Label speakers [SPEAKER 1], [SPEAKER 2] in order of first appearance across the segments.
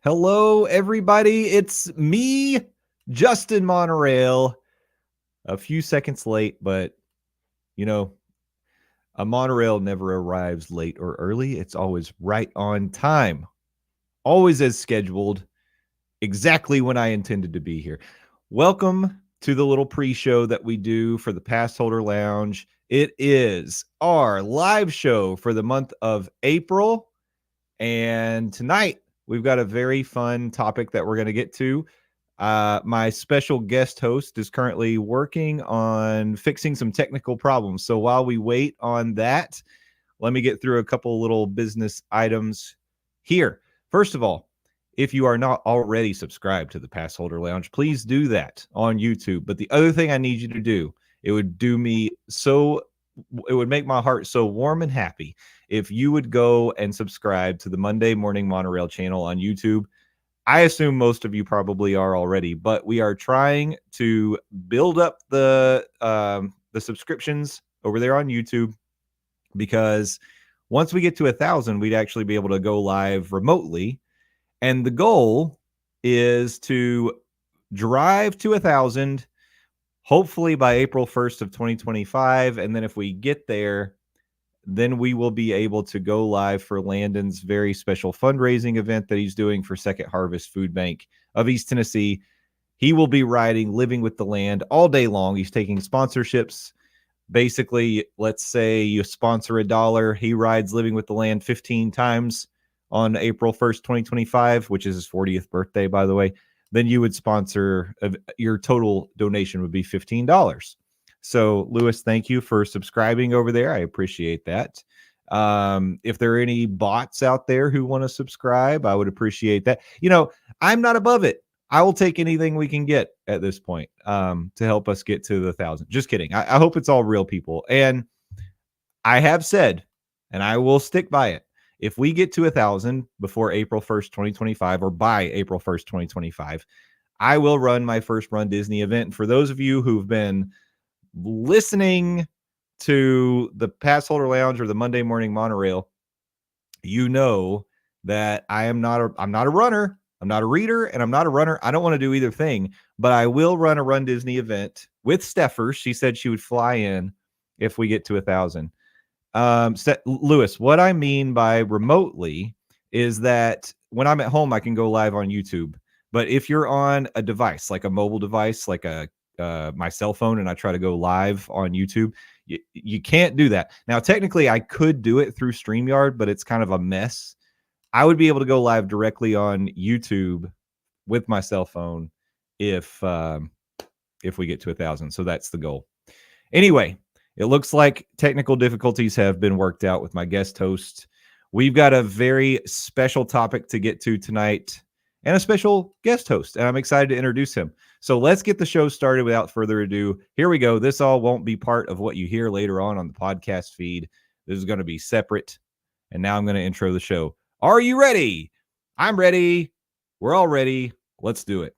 [SPEAKER 1] Hello, everybody. It's me, Justin Monorail. A few seconds late, but you know, a monorail never arrives late or early. It's always right on time, always as scheduled, exactly when I intended to be here. Welcome to the little pre-show that we do for the Passholder Lounge. It is our live show for the month of April. And tonight we've got a very fun topic that we're going to get to. My special guest host is currently working on fixing some technical problems. So while we wait on that, let me get through a couple little business items here. First of all, if you are not already subscribed to the Passholder Lounge, please do that on YouTube. But the other thing I need you to do, it would make my heart so warm and happy if you would go and subscribe to the Monday Morning Monorail channel on YouTube. I assume most of you probably are already, but we are trying to build up the subscriptions over there on YouTube, because once we get to 1,000, we'd actually be able to go live remotely. And the goal is to drive to 1,000, hopefully by April 1st of 2025. And then if we get there, then we will be able to go live for Landon's very special fundraising event that he's doing for Second Harvest Food Bank of East Tennessee. He will be riding Living with the Land all day long. He's taking sponsorships. Basically, let's say you sponsor $1, he rides Living with the Land 15 times on April 1st, 2025, which is his 40th birthday, by the way. Then you would sponsor, your total donation would be $15. So, Lewis, thank you for subscribing over there. I appreciate that. If there are any bots out there who want to subscribe, I would appreciate that. I'm not above it. I will take anything we can get at this point to help us get to the 1,000. Just kidding. I hope it's all real people. And I have said, and I will stick by it, if we get to 1,000 before April 1st, 2025, or by April 1st, 2025, I will run my first Run Disney event. And for those of you who've been listening to the Passholder Lounge or the Monday Morning Monorail, you know that I'm not a runner, I'm not a reader, and I'm not a runner. I don't want to do either thing, but I will run a Run Disney event with Stephers. She said she would fly in if we get to 1,000. Lewis, what I mean by remotely is that when I'm at home, I can go live on YouTube. But if you're on a device, like a mobile device, like my cell phone, and I try to go live on YouTube, you can't do that. Now, technically, I could do it through StreamYard, but it's kind of a mess. I would be able to go live directly on YouTube with my cell phone if we get to 1,000. So that's the goal. Anyway, it looks like technical difficulties have been worked out with my guest host. We've got a very special topic to get to tonight and a special guest host, and I'm excited to introduce him. So let's get the show started without further ado. Here we go. This all won't be part of what you hear later on the podcast feed. This is going to be separate. And now I'm going to intro the show. Are you ready? I'm ready. We're all ready. Let's do it.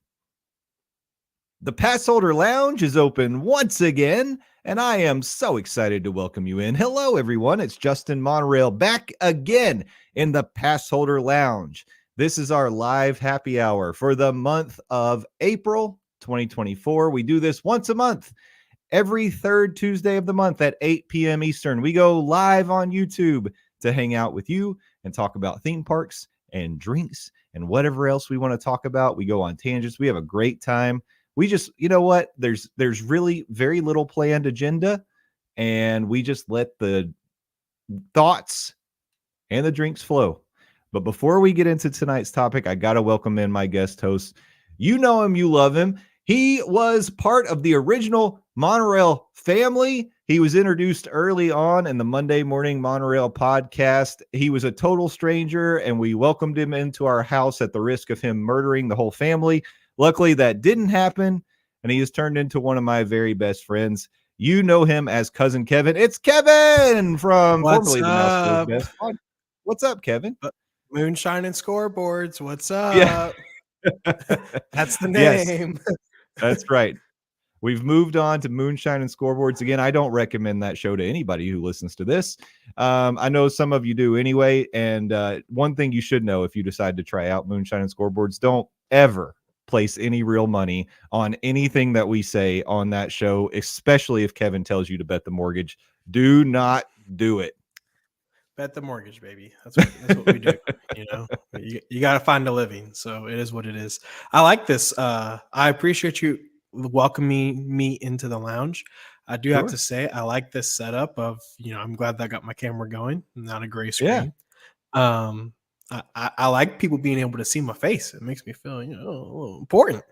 [SPEAKER 1] The Passholder Lounge is open once again, and I am so excited to welcome you in. Hello, everyone. It's Justin Monorail back again in the Passholder Lounge. This is our live happy hour for the month of April 2024. We do this once a month, every third Tuesday of the month at 8 p.m. Eastern. We go live on YouTube to hang out with you and talk about theme parks and drinks and whatever else we want to talk about. We go on tangents. We have a great time. We just, you know what? There's really very little planned agenda, and we just let the thoughts and the drinks flow. But before we get into tonight's topic, I got to welcome in my guest host. You know him, you love him. He was part of the original Monorail family. He was introduced early on in the Monday Morning Monorail podcast. He was a total stranger, and we welcomed him into our house at the risk of him murdering the whole family. Luckily, that didn't happen, and he has turned into one of my very best friends. You know him as Cousin Kevin. It's Kevin from formerly the Mouse Best Pod. What's up, Kevin?
[SPEAKER 2] Moonshine and Scoreboards. What's up?
[SPEAKER 1] Yeah.
[SPEAKER 2] That's the name.
[SPEAKER 1] Yes, that's right. We've moved on to Moonshine and Scoreboards. Again, I don't recommend that show to anybody who listens to this. I know some of you do anyway. And one thing you should know if you decide to try out Moonshine and Scoreboards, don't ever place any real money on anything that we say on that show, especially if Kevin tells you to bet the mortgage. Do not do it.
[SPEAKER 2] Bet the mortgage, baby. That's what we do. You got to find a living. So it is what it is. I like this. I appreciate you welcoming me into the lounge. I do have to say, I like this setup of, I'm glad that I got my camera going, not a gray screen.
[SPEAKER 1] Yeah.
[SPEAKER 2] I like people being able to see my face. It makes me feel, a little important.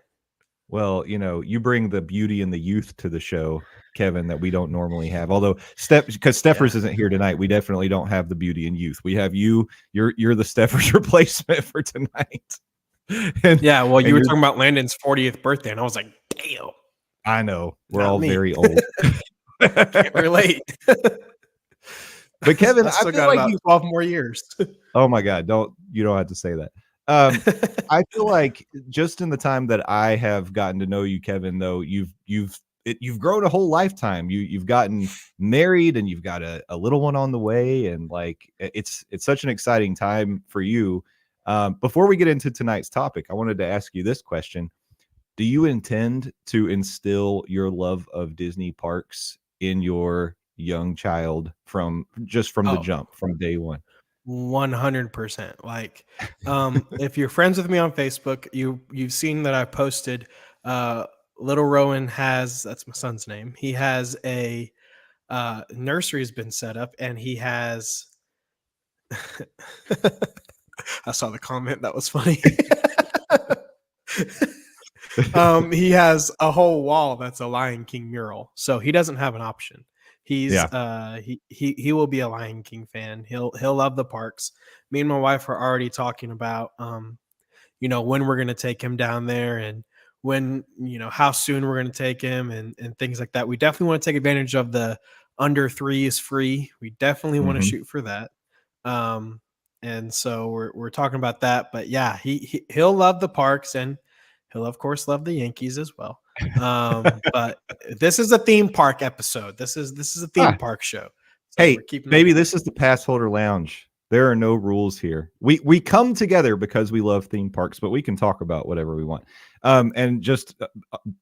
[SPEAKER 1] Well, you bring the beauty and the youth to the show, Kevin, that we don't normally have. Although because Stephers isn't here tonight, we definitely don't have the beauty and youth. We have you. You're the Stephers replacement for tonight.
[SPEAKER 2] Well, you were talking about Landon's 40th birthday, and I was like, damn.
[SPEAKER 1] I know. We're all very old.
[SPEAKER 2] Can't relate.
[SPEAKER 1] But Kevin,
[SPEAKER 2] I still got about 12 more years.
[SPEAKER 1] Oh my God. You don't have to say that. I feel like just in the time that I have gotten to know you, Kevin, though, you've grown a whole lifetime. You've gotten married and you've got a little one on the way. And like, it's such an exciting time for you. Before we get into tonight's topic, I wanted to ask you this question. Do you intend to instill your love of Disney parks in your young child from the jump, from day one?
[SPEAKER 2] 100%. Like, if you're friends with me on Facebook, you've seen that I posted, little Rowan that's my son's name. He has a nursery has been set up, and he has I saw the comment, that was funny. He has a whole wall that's a Lion King mural, so he doesn't have an option. He will be a Lion King fan. He'll love the parks. Me and my wife are already talking about when we're going to take him down there, and when how soon we're going to take him, and things like that. We definitely want to take advantage of the under 3 is free. We definitely want to shoot for that. And so we're talking about that. But yeah, he'll love the parks, and he'll of course love the Yankees as well. But this is a theme park episode. This is a theme park show.
[SPEAKER 1] So hey, maybe this is the Passholder Lounge. There are no rules here. We come together because we love theme parks, but we can talk about whatever we want. And just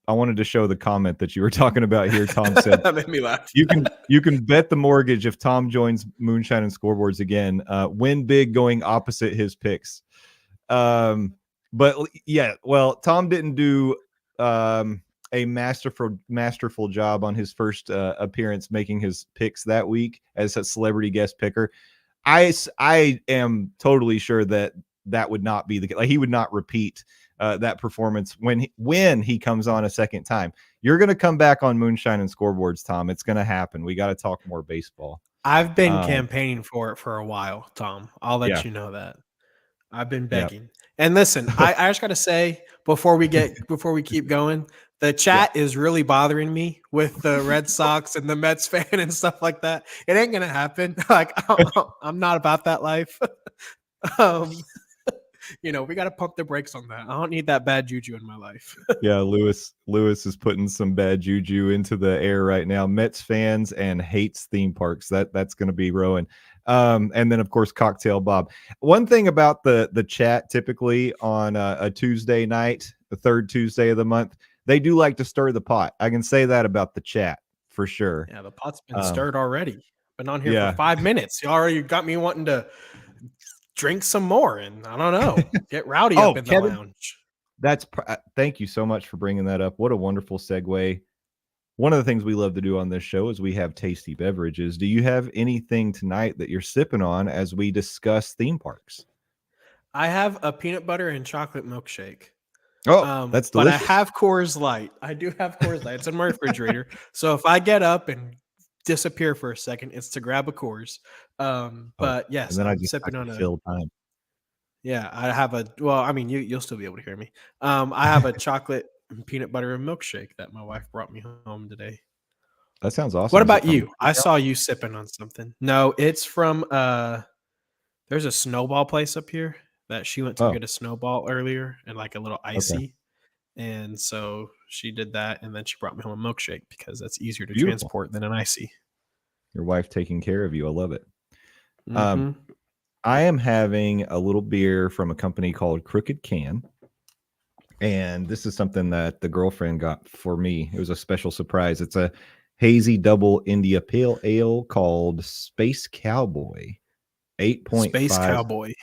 [SPEAKER 1] I wanted to show the comment that you were talking about here. Tom said
[SPEAKER 2] that made me laugh.
[SPEAKER 1] You can bet the mortgage if Tom joins Moonshine and Scoreboards again. Win big going opposite his picks. But yeah, well, Tom didn't do a masterful job on his first appearance, making his picks that week as a celebrity guest picker. I am totally sure that would not be the case. Like, he would not repeat that performance when he comes on a second time. You're going to come back on Moonshine and Scoreboards, Tom. It's going to happen. We got to talk more baseball.
[SPEAKER 2] I've been campaigning for it for a while, Tom. I'll let you know that. I've been begging. Yep. And listen, I just got to say, before we keep going, the chat is really bothering me with the Red Sox and the Mets fan and stuff like that. It ain't going to happen. Like, I'm not about that life. We got to pump the brakes on that. I don't need that bad juju in my life.
[SPEAKER 1] Yeah, Lewis is putting some bad juju into the air right now. Mets fans and hates theme parks. That's going to be Rowan. And then of course Cocktail Bob. One thing about the chat, typically on a Tuesday night, the third Tuesday of the month, they do like to stir the pot. I can say that about the chat for sure.
[SPEAKER 2] Yeah, the pot's been stirred already. Been on here for 5 minutes. You already got me wanting to drink some more, and I don't know, get rowdy up in the lounge.
[SPEAKER 1] Thank you so much for bringing that up. What a wonderful segue. One of the things we love to do on this show is we have tasty beverages. Do you have anything tonight that you're sipping on as we discuss theme parks?
[SPEAKER 2] I have a peanut butter and chocolate milkshake.
[SPEAKER 1] Oh, that's delicious.
[SPEAKER 2] But I have Coors Light. I do have Coors Light. It's in my refrigerator. So if I get up and disappear for a second, it's to grab a Coors. But yes,
[SPEAKER 1] and then
[SPEAKER 2] I'm sipping on a
[SPEAKER 1] fill time.
[SPEAKER 2] Yeah, I have you'll still be able to hear me. I have a chocolate and peanut butter and milkshake that my wife brought me home today.
[SPEAKER 1] That sounds awesome.
[SPEAKER 2] What about you? I saw you sipping on something. No, it's from there's a snowball place up here that she went to get a snowball earlier, and like a little icy. Okay. And so she did that, and then she brought me home a milkshake because that's easier to
[SPEAKER 1] Beautiful.
[SPEAKER 2] transport than an icy.
[SPEAKER 1] Your wife taking care of you. I love it.
[SPEAKER 2] Mm-hmm.
[SPEAKER 1] I am having a little beer from a company called Crooked Can. And this is something that the girlfriend got for me. It was a special surprise. It's a hazy double India Pale Ale called Space Cowboy. 8.5%
[SPEAKER 2] Space Cowboy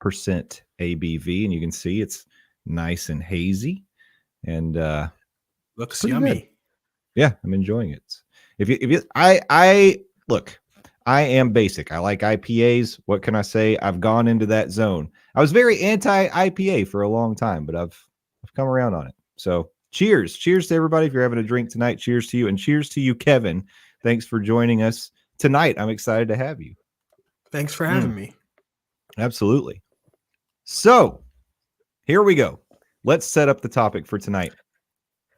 [SPEAKER 1] ABV. And you can see it's nice and hazy. And
[SPEAKER 2] looks
[SPEAKER 1] pretty
[SPEAKER 2] yummy.
[SPEAKER 1] good. Yeah, I'm enjoying it. I look, I am basic. I like IPAs. What can I say? I've gone into that zone. I was very anti-IPA for a long time, but I've come around on it. So cheers to everybody. If you're having a drink tonight, cheers to you, and cheers to you, Kevin. Thanks for joining us tonight. I'm excited to have you.
[SPEAKER 2] Thanks for having me.
[SPEAKER 1] Absolutely. So here we go. Let's set up the topic for tonight.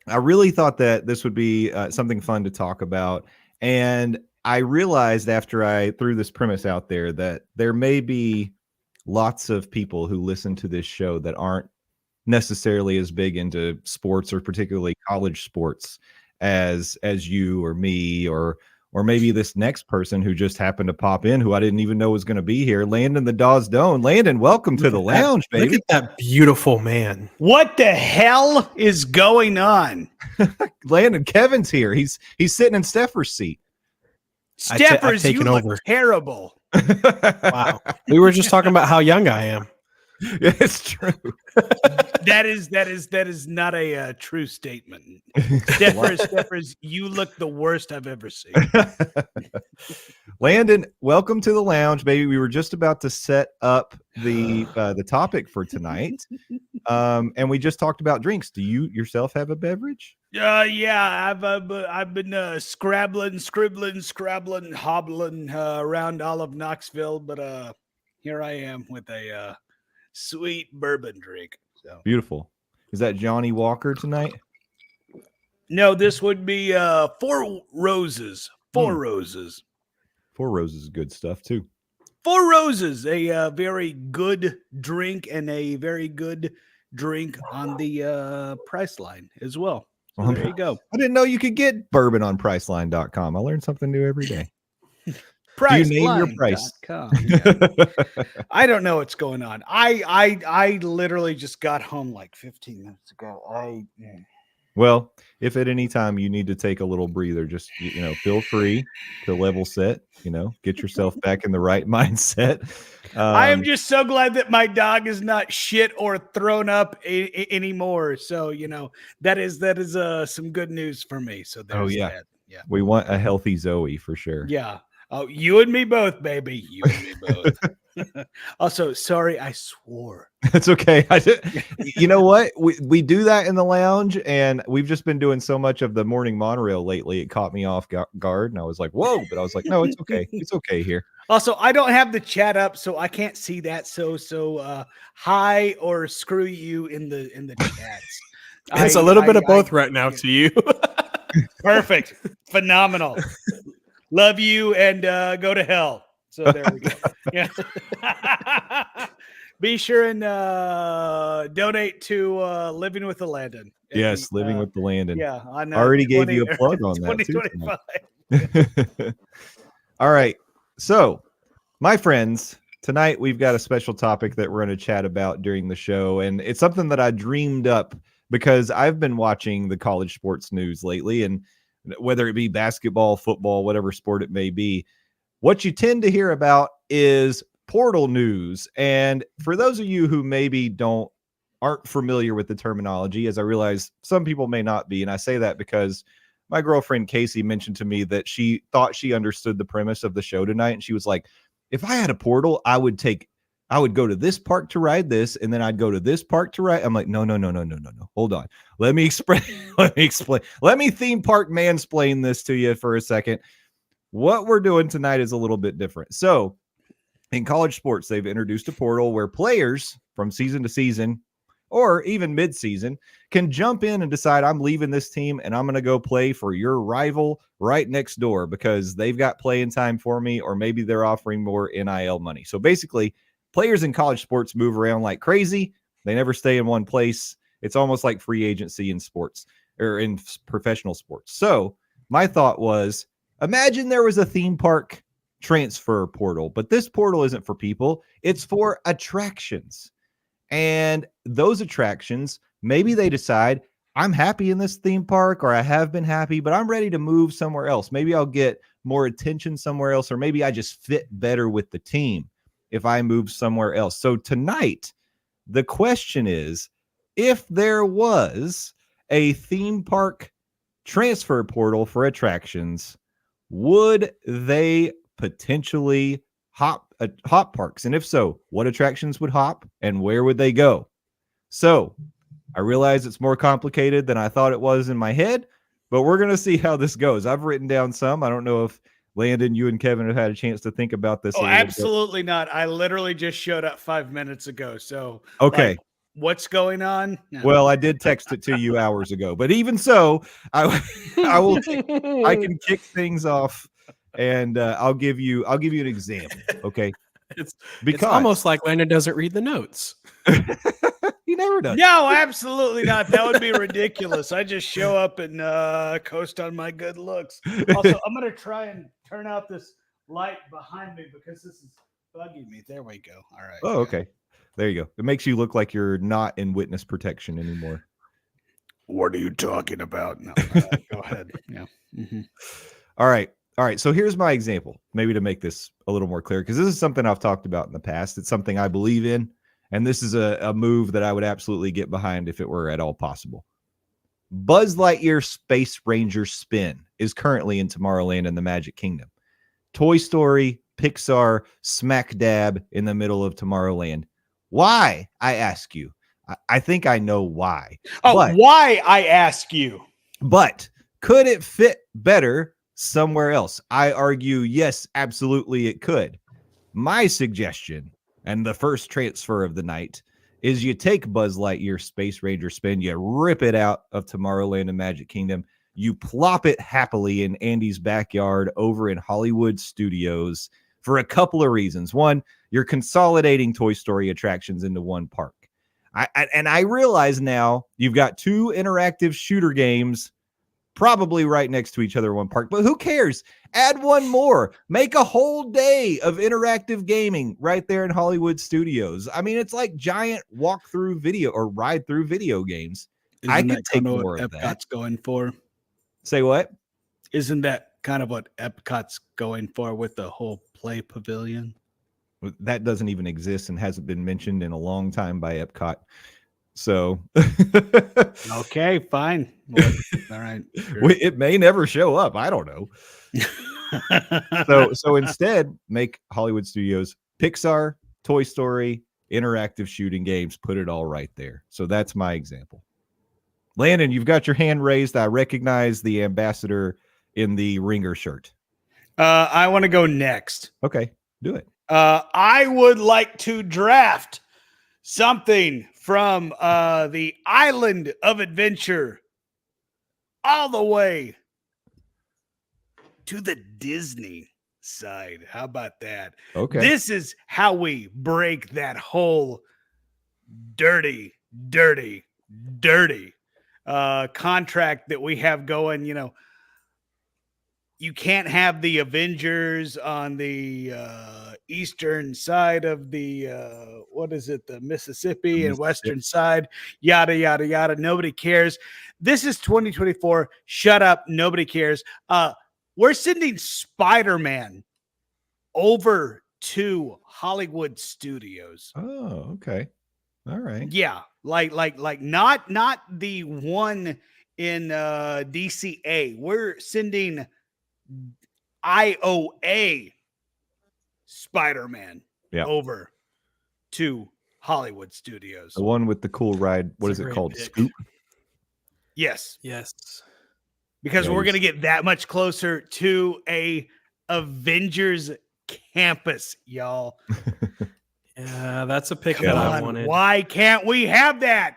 [SPEAKER 1] I really thought that this would be something fun to talk about. And I realized after I threw this premise out there that there may be lots of people who listen to this show that aren't necessarily as big into sports, or particularly college sports, as you or me, or maybe this next person who just happened to pop in, who I didn't even know was going to be here. Landon The Doz Doane. Landon, welcome to the lounge, baby.
[SPEAKER 2] Look at that beautiful man.
[SPEAKER 3] What the hell is going on?
[SPEAKER 1] Landon, Kevin's here. He's sitting in Stephers' seat.
[SPEAKER 3] Stephers, you look
[SPEAKER 2] over.
[SPEAKER 3] terrible.
[SPEAKER 2] Wow. We were just talking about how young I am.
[SPEAKER 1] Yeah, it's true.
[SPEAKER 3] That is not a true statement. Stephers, you look the worst I've ever seen.
[SPEAKER 1] Landon, welcome to the lounge, baby. We were just about to set up the topic for tonight, and we just talked about drinks. Do you yourself have a beverage?
[SPEAKER 3] Yeah, I've been scrabbling, hobbling around all of Knoxville, but here I am with a sweet bourbon drink. So
[SPEAKER 1] beautiful. Is that Johnny Walker tonight?
[SPEAKER 3] No, this would be Four Roses. Four Roses.
[SPEAKER 1] Four Roses is good stuff too.
[SPEAKER 3] Four Roses, a very good drink, and a very good drink on the Priceline as well. So there you go.
[SPEAKER 1] I didn't know you could get bourbon on Priceline.com. I learn something new every day.
[SPEAKER 3] Price.
[SPEAKER 1] Do you name your price?
[SPEAKER 3] Yeah. I don't know what's going on. I literally just got home like 15 minutes ago.
[SPEAKER 1] Well, if at any time you need to take a little breather, just feel free to level set. Get yourself back in the right mindset.
[SPEAKER 3] I am just so glad that my dog is not shit or thrown up anymore. So that is some good news for me. So there's that. Yeah,
[SPEAKER 1] we want a healthy Zoe for sure.
[SPEAKER 3] Yeah. Oh, you and me both, baby. You and me both. Also, sorry, I swore.
[SPEAKER 1] That's okay. You know what? We do that in the lounge, and we've just been doing so much of the morning monorail lately. It caught me off guard, and I was like, "Whoa!" But I was like, "No, it's okay. It's okay here."
[SPEAKER 3] Also, I don't have the chat up, so I can't see that. So hi or screw you in the chats.
[SPEAKER 2] It's a little bit of both right now to you.
[SPEAKER 3] Perfect. Phenomenal. Love you, and go to hell. So there we go. Yeah. Be sure and donate to Living with the Landon.
[SPEAKER 1] Yes, Living with the Landon.
[SPEAKER 3] Yeah, I know.
[SPEAKER 1] Already gave you a plug on that too.
[SPEAKER 3] 2025.
[SPEAKER 1] All right. So, my friends, tonight we've got a special topic that we're going to chat about during the show, and it's something that I dreamed up because I've been watching the college sports news lately, and whether it be basketball, football, whatever sport it may be, what you tend to hear about is portal news. And for those of you who maybe aren't familiar with the terminology, as I realize some people may not be, and I say that because my girlfriend Casey mentioned to me that she thought she understood the premise of the show tonight, and she was like, if I had a portal, I would go to this park to ride this, and then I'd go to this park to ride. I'm like, no. Hold on. Let me explain. Let me theme park mansplain this to you for a second. What we're doing tonight is a little bit different. So in college sports, they've introduced a portal where players from season to season, or even mid-season, can jump in and decide, I'm leaving this team and I'm going to go play for your rival right next door because they've got playing time for me, or maybe they're offering more NIL money. So basically, players in college sports move around like crazy. They never stay in one place. It's almost like free agency in sports. or in professional sports. So my thought was, imagine there was a theme park transfer portal, but this portal isn't for people. It's for attractions. And those attractions, maybe they decide, I'm happy in this theme park, or I have been happy, but I'm ready to move somewhere else. Maybe I'll get more attention somewhere else, or maybe I just fit better with the team if I move somewhere else. So tonight, the question is, if there was a theme park transfer portal for attractions, would they potentially hop parks? And if so, what attractions would hop and where would they go? So I realize it's more complicated than I thought it was in my head, but we're going to see how this goes. I've written down some. I don't know if Landon, you and Kevin have had a chance to think about this.
[SPEAKER 3] Oh, absolutely not. I literally just showed up 5 minutes ago. So,
[SPEAKER 1] okay.
[SPEAKER 3] Like, what's going on? No.
[SPEAKER 1] Well, I did text it to you hours ago, but even so, I can kick things off, and I'll give you an example. Okay.
[SPEAKER 2] It's almost like Landon doesn't read the notes.
[SPEAKER 1] He never does.
[SPEAKER 3] No, absolutely not. That would be ridiculous. I just show up and coast on my good looks. Also, I'm going to try and turn out this light behind me because this is bugging me. There we go. All right.
[SPEAKER 1] Oh, okay. There you go. It makes you look like you're not in witness protection anymore.
[SPEAKER 3] What are you talking about? No, go ahead. Yeah. Mm-hmm.
[SPEAKER 1] All right. So here's my example, maybe to make this a little more clear, because this is something I've talked about in the past. It's something I believe in, and this is a move that I would absolutely get behind if it were at all possible. Buzz Lightyear Space Ranger Spin is currently in Tomorrowland and the Magic Kingdom. Toy Story, Pixar, smack dab in the middle of Tomorrowland. Why, I ask you? I think I know why.
[SPEAKER 3] Why, I ask you?
[SPEAKER 1] But could it fit better somewhere else? I argue, yes, absolutely it could. My suggestion, and the first transfer of the night, is you take Buzz Lightyear Space Ranger Spin, you rip it out of Tomorrowland and Magic Kingdom, you plop it happily in Andy's backyard over in Hollywood Studios for a couple of reasons. One, you're consolidating Toy Story attractions into one park. I realize now you've got two interactive shooter games probably right next to each other in one park, but who cares? Add one more. Make a whole day of interactive gaming right there in Hollywood Studios. I mean, it's like giant walk-through video or ride-through video games. I could take more of that.
[SPEAKER 3] Epcot's going for.
[SPEAKER 1] Say what?
[SPEAKER 3] Isn't that kind of what Epcot's going for with the whole play pavilion?
[SPEAKER 1] That doesn't even exist and hasn't been mentioned in a long time by Epcot. So,
[SPEAKER 3] okay, fine. Well, all right.
[SPEAKER 1] Sure. It may never show up. I don't know. So instead, make Hollywood Studios, Pixar, Toy Story, interactive shooting games, put it all right there. So that's my example. Landon, you've got your hand raised. I recognize the ambassador in the ringer shirt.
[SPEAKER 3] I want to go next.
[SPEAKER 1] Okay, do it.
[SPEAKER 3] I would like to draft something from the Island of Adventure all the way to the Disney side. How about that?
[SPEAKER 1] Okay.
[SPEAKER 3] This is how we break that whole dirty contract that we have going. You know, you can't have the Avengers on the eastern side of the the Mississippi and western side, yada yada yada. Nobody cares. This is 2024. Shut up. Nobody cares. We're sending Spider-Man over to Hollywood Studios.
[SPEAKER 1] Oh, okay. All right.
[SPEAKER 3] Yeah, like not the one in DCA. We're sending IOA Spider-Man over to Hollywood Studios.
[SPEAKER 1] The one with the cool ride. What is it called?
[SPEAKER 2] Pick.
[SPEAKER 1] Scoop?
[SPEAKER 3] Yes.
[SPEAKER 1] Nice.
[SPEAKER 3] Because we're going to get that much closer to a Avengers campus, y'all.
[SPEAKER 2] Yeah, that's a pick that I wanted.
[SPEAKER 3] Why can't we have that?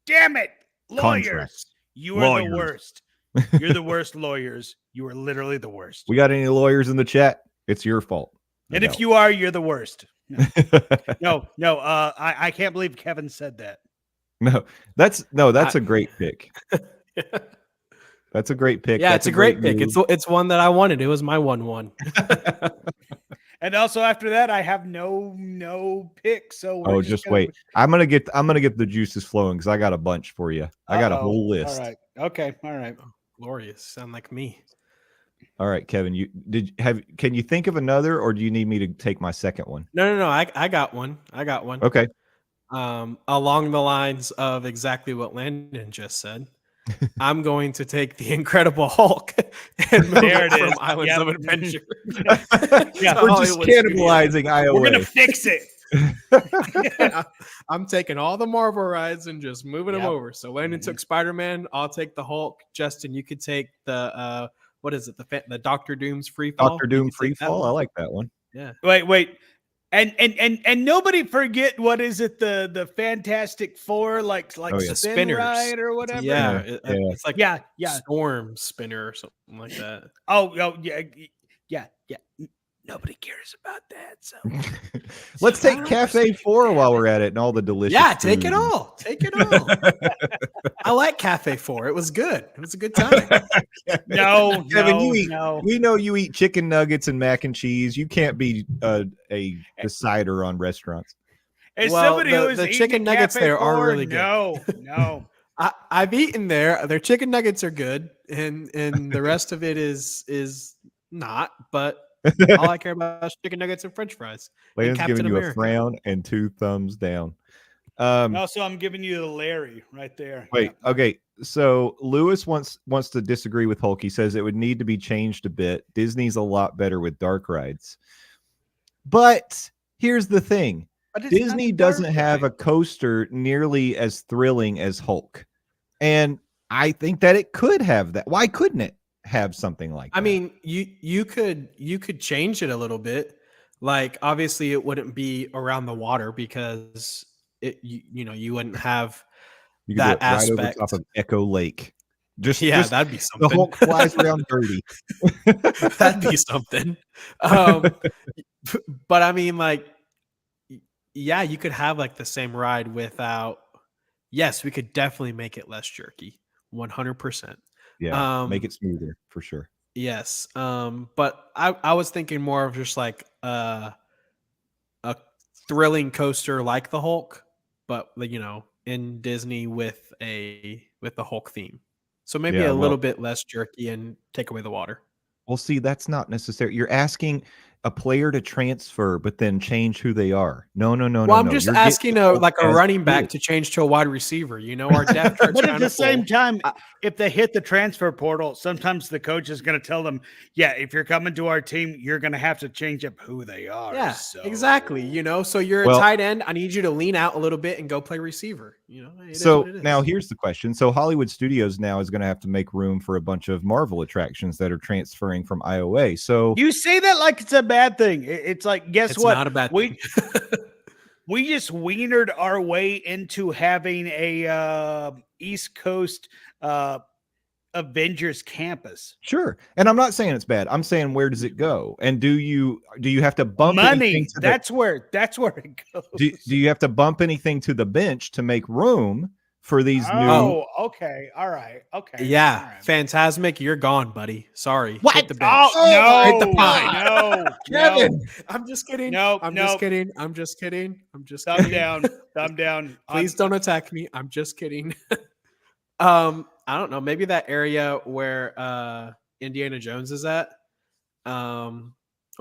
[SPEAKER 3] Damn it. Lawyers.
[SPEAKER 1] Contracts.
[SPEAKER 3] You are the worst. You're the worst lawyers. You are literally the worst.
[SPEAKER 1] We got any lawyers in the chat? It's your fault.
[SPEAKER 3] And if you are, you're the worst. No. I can't believe Kevin said that.
[SPEAKER 1] No, that's a great pick. That's a great pick.
[SPEAKER 2] Yeah,
[SPEAKER 1] That's
[SPEAKER 2] it's a great pick.
[SPEAKER 1] move.
[SPEAKER 2] It's one that I wanted. It was my 1-1.
[SPEAKER 3] And also after that, I have no pick. So we're
[SPEAKER 1] just wait. I'm gonna get the juices flowing because I got a bunch for you. I got a whole list.
[SPEAKER 3] All right. Okay. All right.
[SPEAKER 2] Glorious. Sound like me.
[SPEAKER 1] All right, Kevin. Can you think of another, or do you need me to take my second one?
[SPEAKER 2] No. I got one.
[SPEAKER 1] Okay.
[SPEAKER 2] Along the lines of exactly what Landon just said, I'm going to take the Incredible Hulk and move it from Islands of Adventure.
[SPEAKER 1] Yeah, we're just cannibalizing IOA.
[SPEAKER 3] We're gonna fix it.
[SPEAKER 2] I'm taking all the Marvel rides and just moving them over. So Landon took Spider-Man. I'll take the Hulk. Justin, you could take the what is it? The Doctor Doom's Free Fall.
[SPEAKER 1] Doctor Doom Free Fall. I like that one.
[SPEAKER 2] Yeah.
[SPEAKER 3] Wait. And nobody forget, what is it, the Fantastic Four, like spin
[SPEAKER 2] spinners
[SPEAKER 3] ride or whatever.
[SPEAKER 2] Yeah, it's like Storm Spinner or something like that.
[SPEAKER 3] Oh yeah. Nobody cares about that. So
[SPEAKER 1] let's take Cafe 4 while we're at it and all the delicious.
[SPEAKER 2] Yeah, take it all. Take it all. I like Cafe 4. It was good. It was a good time.
[SPEAKER 3] No,
[SPEAKER 1] Kevin, we know you eat chicken nuggets and mac and cheese. You can't be a decider on restaurants.
[SPEAKER 3] As somebody who's
[SPEAKER 2] the chicken nuggets
[SPEAKER 3] Cafe
[SPEAKER 2] there
[SPEAKER 3] 4,
[SPEAKER 2] are really good.
[SPEAKER 3] No.
[SPEAKER 2] I've eaten there. Their chicken nuggets are good, and the rest of it is not. But all I care about is chicken nuggets and French fries.
[SPEAKER 1] Landon's giving you a frown and 2 thumbs down.
[SPEAKER 3] Also, I'm giving you the Larry right there.
[SPEAKER 1] Wait, okay. So Lewis wants to disagree with Hulk. He says it would need to be changed a bit. Disney's a lot better with dark rides. But here's the thing. Disney doesn't have a coaster nearly as thrilling as Hulk. And I think that it could have that. Why couldn't it have something like that?
[SPEAKER 2] I mean, you could change it a little bit. Like, obviously it wouldn't be around the water because you wouldn't have that aspect.
[SPEAKER 1] right over top of Echo Lake.
[SPEAKER 2] That'd be something.
[SPEAKER 1] The Hulk flies around dirty.
[SPEAKER 2] That'd be something. But I mean, like, yeah, you could have like the same ride without. Yes, we could definitely make it less jerky. 100%.
[SPEAKER 1] Yeah, make it smoother for sure.
[SPEAKER 2] Yes. But I was thinking more of just like a thrilling coaster like the Hulk, but in Disney with the Hulk theme. So maybe a little bit less jerky and take away the water.
[SPEAKER 1] Well, see, that's not necessary. You're asking a player to transfer, but then change who they are. No.
[SPEAKER 2] Well, I'm just asking a running back to change to a wide receiver. Our depth chart's
[SPEAKER 3] but at the same time, if they hit the transfer portal, sometimes the coach is going to tell them, yeah, if you're coming to our team, you're going to have to change up who they are.
[SPEAKER 2] Yeah, exactly. So you're a tight end. I need you to lean out a little bit and go play receiver.
[SPEAKER 1] So now here's the question. So Hollywood Studios now is going to have to make room for a bunch of Marvel attractions that are transferring from IOA. So
[SPEAKER 3] you say that like it's a bad thing. It's like, guess what?
[SPEAKER 2] Not a bad thing.
[SPEAKER 3] We just wienered our way into having a East Coast Avengers campus.
[SPEAKER 1] Sure. And I'm not saying it's bad. I'm saying, where does it go? And do you have to bump
[SPEAKER 3] money? That's where it goes.
[SPEAKER 1] Do you have to bump anything to the bench to make room for these new?
[SPEAKER 3] Oh, okay. All right. Okay.
[SPEAKER 2] Yeah.
[SPEAKER 3] All right.
[SPEAKER 2] Phantasmic, you're gone, buddy. Sorry.
[SPEAKER 3] What?
[SPEAKER 2] Hit the bench.
[SPEAKER 3] No.
[SPEAKER 2] Hit the pine.
[SPEAKER 3] No.
[SPEAKER 2] Kevin. I'm just kidding.
[SPEAKER 3] No.
[SPEAKER 2] Just kidding. I'm just kidding.
[SPEAKER 3] Thumb down. Thumb down.
[SPEAKER 2] Please don't attack me. I'm just kidding. I don't know. Maybe that area where Indiana Jones is at. Or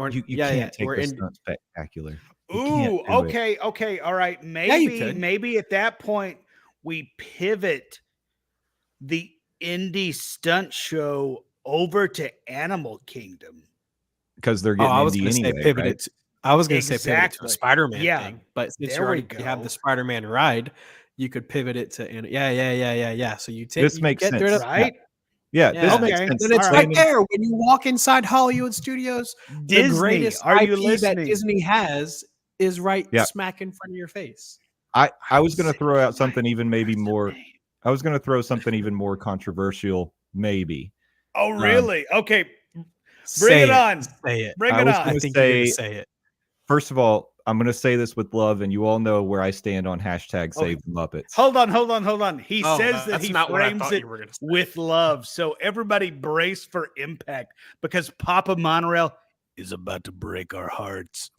[SPEAKER 1] you can't take this not spectacular.
[SPEAKER 3] Ooh, okay. All right. Maybe at that point we pivot the indie stunt show over to Animal Kingdom.
[SPEAKER 1] Because they're getting indie anyway, right?
[SPEAKER 2] I was going to say pivot to a Spider-Man thing, but since you have the Spider-Man ride, you could pivot it to yeah. So you take
[SPEAKER 1] this makes sense,
[SPEAKER 3] right?
[SPEAKER 1] Yeah, this makes sense.
[SPEAKER 2] And it's right there when you walk inside Hollywood Studios.
[SPEAKER 3] Disney,
[SPEAKER 2] the greatest IP that Disney has is right smack in front of your face.
[SPEAKER 1] I was going to throw out something even maybe more. I was going to throw something even more controversial, maybe.
[SPEAKER 3] Oh, really? Okay, bring it on.
[SPEAKER 2] Say it.
[SPEAKER 3] Bring it on.
[SPEAKER 2] I think you're going to say it.
[SPEAKER 1] First of all, I'm going to say this with love, and you all know where I stand on hashtag Save the Muppets.
[SPEAKER 3] Hold on. He says that he frames it with love. So everybody brace for impact because Papa Monorail is about to break our hearts.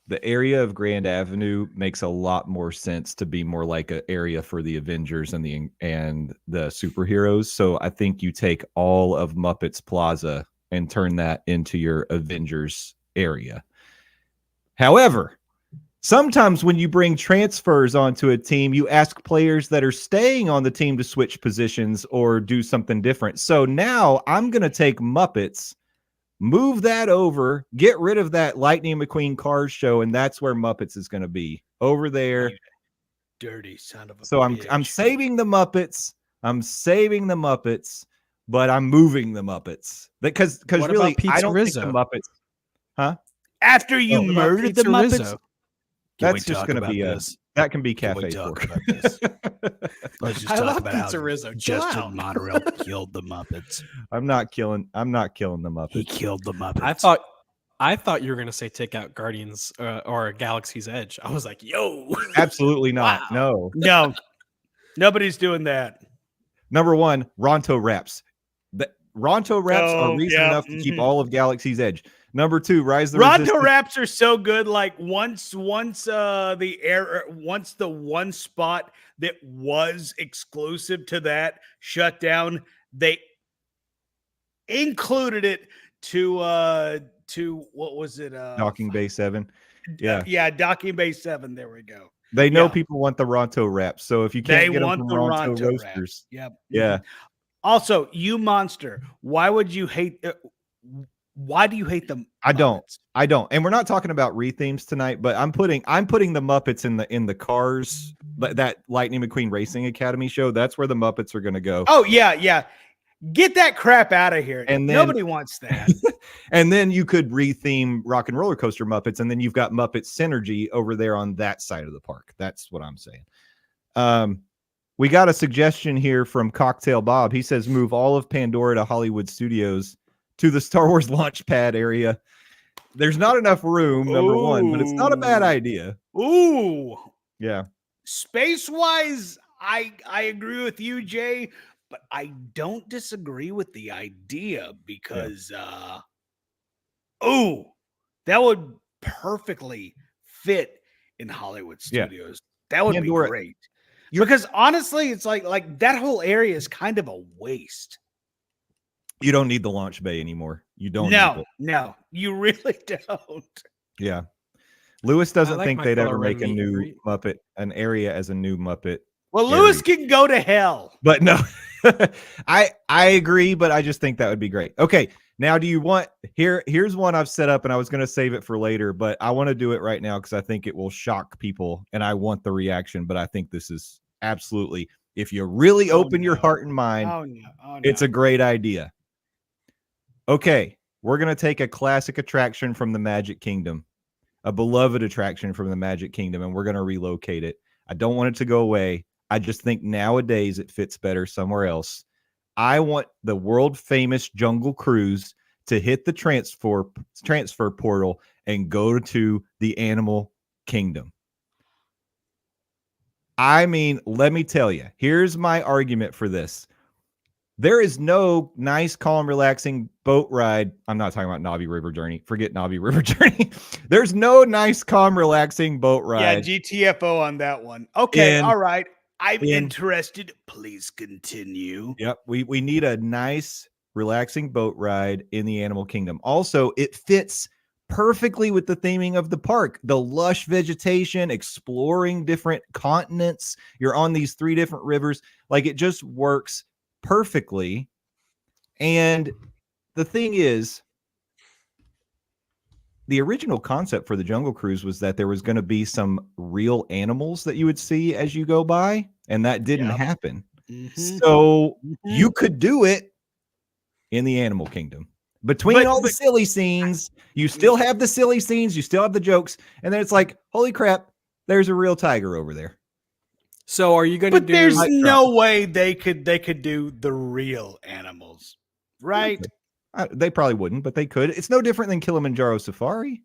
[SPEAKER 1] The area of Grand Avenue makes a lot more sense to be more like an area for the Avengers and the superheroes. So I think you take all of Muppets Plaza and turn that into your Avengers area. However, sometimes when you bring transfers onto a team, you ask players that are staying on the team to switch positions or do something different. So now I'm going to take Muppets, move that over, get rid of that Lightning McQueen Cars show, and that's where Muppets is going to be, over there.
[SPEAKER 3] Dirty son of a
[SPEAKER 1] So
[SPEAKER 3] bitch.
[SPEAKER 1] I'm saving the Muppets. But I'm moving the Muppets because really I don't think the Muppets. Huh?
[SPEAKER 3] After you murdered the Muppets,
[SPEAKER 2] Rizzo?
[SPEAKER 1] That's just going to be that can be cafe talk.
[SPEAKER 3] Let's just talk about how
[SPEAKER 2] Rizzo.
[SPEAKER 3] Justin Monorail killed the Muppets.
[SPEAKER 1] I'm not killing the Muppets.
[SPEAKER 3] He killed the Muppets.
[SPEAKER 2] I thought you were gonna say take out Guardians or Galaxy's Edge. I was like, yo,
[SPEAKER 1] absolutely not.
[SPEAKER 2] Wow.
[SPEAKER 3] No, nobody's doing that.
[SPEAKER 1] Number one, Ronto Raps. The Ronto Raps are reason enough to keep all of Galaxy's Edge. Number two, Rise the Resistance.
[SPEAKER 3] Ronto Raps are so good. Like once the one spot that was exclusive to that shut down, they included it to what was it?
[SPEAKER 1] Docking Bay 7. Yeah,
[SPEAKER 3] Docking Bay 7. There we go.
[SPEAKER 1] They know people want the Ronto Raps, so if you can't get them from Ronto Roasters,
[SPEAKER 3] yep.
[SPEAKER 1] Yeah.
[SPEAKER 3] Also, you monster, why would you hate? Why do you hate them?
[SPEAKER 1] I don't. And we're not talking about rethemes tonight, but I'm putting the Muppets in the Cars, that Lightning McQueen Racing Academy show. That's where the Muppets are going to go.
[SPEAKER 3] Oh yeah. Get that crap out of here.
[SPEAKER 1] And then,
[SPEAKER 3] nobody wants that.
[SPEAKER 1] And then you could retheme Rock and Roller Coaster Muppets, and then you've got Muppet Synergy over there on that side of the park. That's what I'm saying. We got a suggestion here from Cocktail Bob. He says move all of Pandora to Hollywood Studios to the Star Wars launch pad area. There's not enough room, number one, but it's not a bad idea.
[SPEAKER 3] Ooh.
[SPEAKER 1] Yeah.
[SPEAKER 3] Space-wise, I agree with you, Jay, but I don't disagree with the idea because that would perfectly fit in Hollywood Studios. That would be great. Because honestly, it's like that whole area is kind of a waste.
[SPEAKER 1] You don't need the launch bay anymore. You don't.
[SPEAKER 3] No, you really don't.
[SPEAKER 1] Yeah. Lewis doesn't think they'd ever make a new Muppet, an area as a new Muppet.
[SPEAKER 3] Well, Lewis can go to hell.
[SPEAKER 1] But no, I agree, but I just think that would be great. Okay. Now, do you want here's one I've set up, and I was going to save it for later, but I want to do it right now because I think it will shock people and I want the reaction. But I think this is absolutely, if you really open your heart and mind, it's a great idea. Okay, we're going to take a classic attraction from the Magic Kingdom, a beloved attraction from the Magic Kingdom, and we're going to relocate it. I don't want it to go away. I just think nowadays it fits better somewhere else. I want the world famous Jungle Cruise to hit the transfer portal and go to the Animal Kingdom. I mean, let me tell you, here's my argument for this. There is no nice, calm, relaxing boat ride. I'm not talking about Na'vi River Journey. Forget Na'vi River Journey. There's no nice, calm, relaxing boat ride.
[SPEAKER 3] Yeah, GTFO on that one. Okay, all right. I'm interested. Please continue.
[SPEAKER 1] Yep, we need a nice, relaxing boat ride in the Animal Kingdom. Also, it fits perfectly with the theming of the park. The lush vegetation, exploring different continents. You're on these 3 different rivers. Like, it just works perfectly. And the thing is, the original concept for the Jungle Cruise was that there was going to be some real animals that you would see as you go by, and that didn't happen. So you could do it in the Animal Kingdom. Between all the silly scenes, you still have the silly scenes, you still have the jokes, and then it's like, holy crap, there's a real tiger over there.
[SPEAKER 2] So are you going to do?
[SPEAKER 3] But there's no way they could do the real animals, right?
[SPEAKER 1] They probably wouldn't, but they could. It's no different than Kilimanjaro Safari.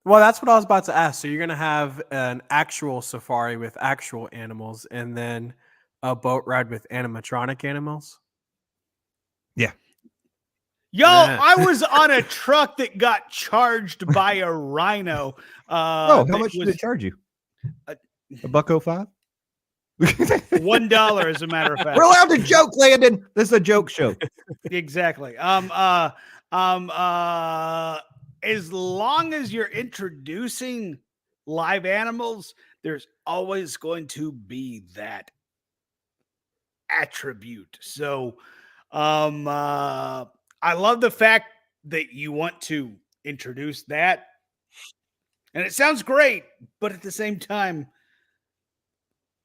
[SPEAKER 2] Well, that's what I was about to ask. So you're gonna have an actual safari with actual animals, and then a boat ride with animatronic animals.
[SPEAKER 1] Yeah.
[SPEAKER 3] Yo,
[SPEAKER 2] Yeah.
[SPEAKER 3] I was on a truck that got charged by a rhino.
[SPEAKER 1] How much did it charge you? $1.05?
[SPEAKER 3] $1, as a matter of fact.
[SPEAKER 1] We're allowed to joke, Landon. This is a joke show.
[SPEAKER 3] Exactly. As long as you're introducing live animals, there's always going to be that attribute. So, I love the fact that you want to introduce that, and it sounds great, but at the same time,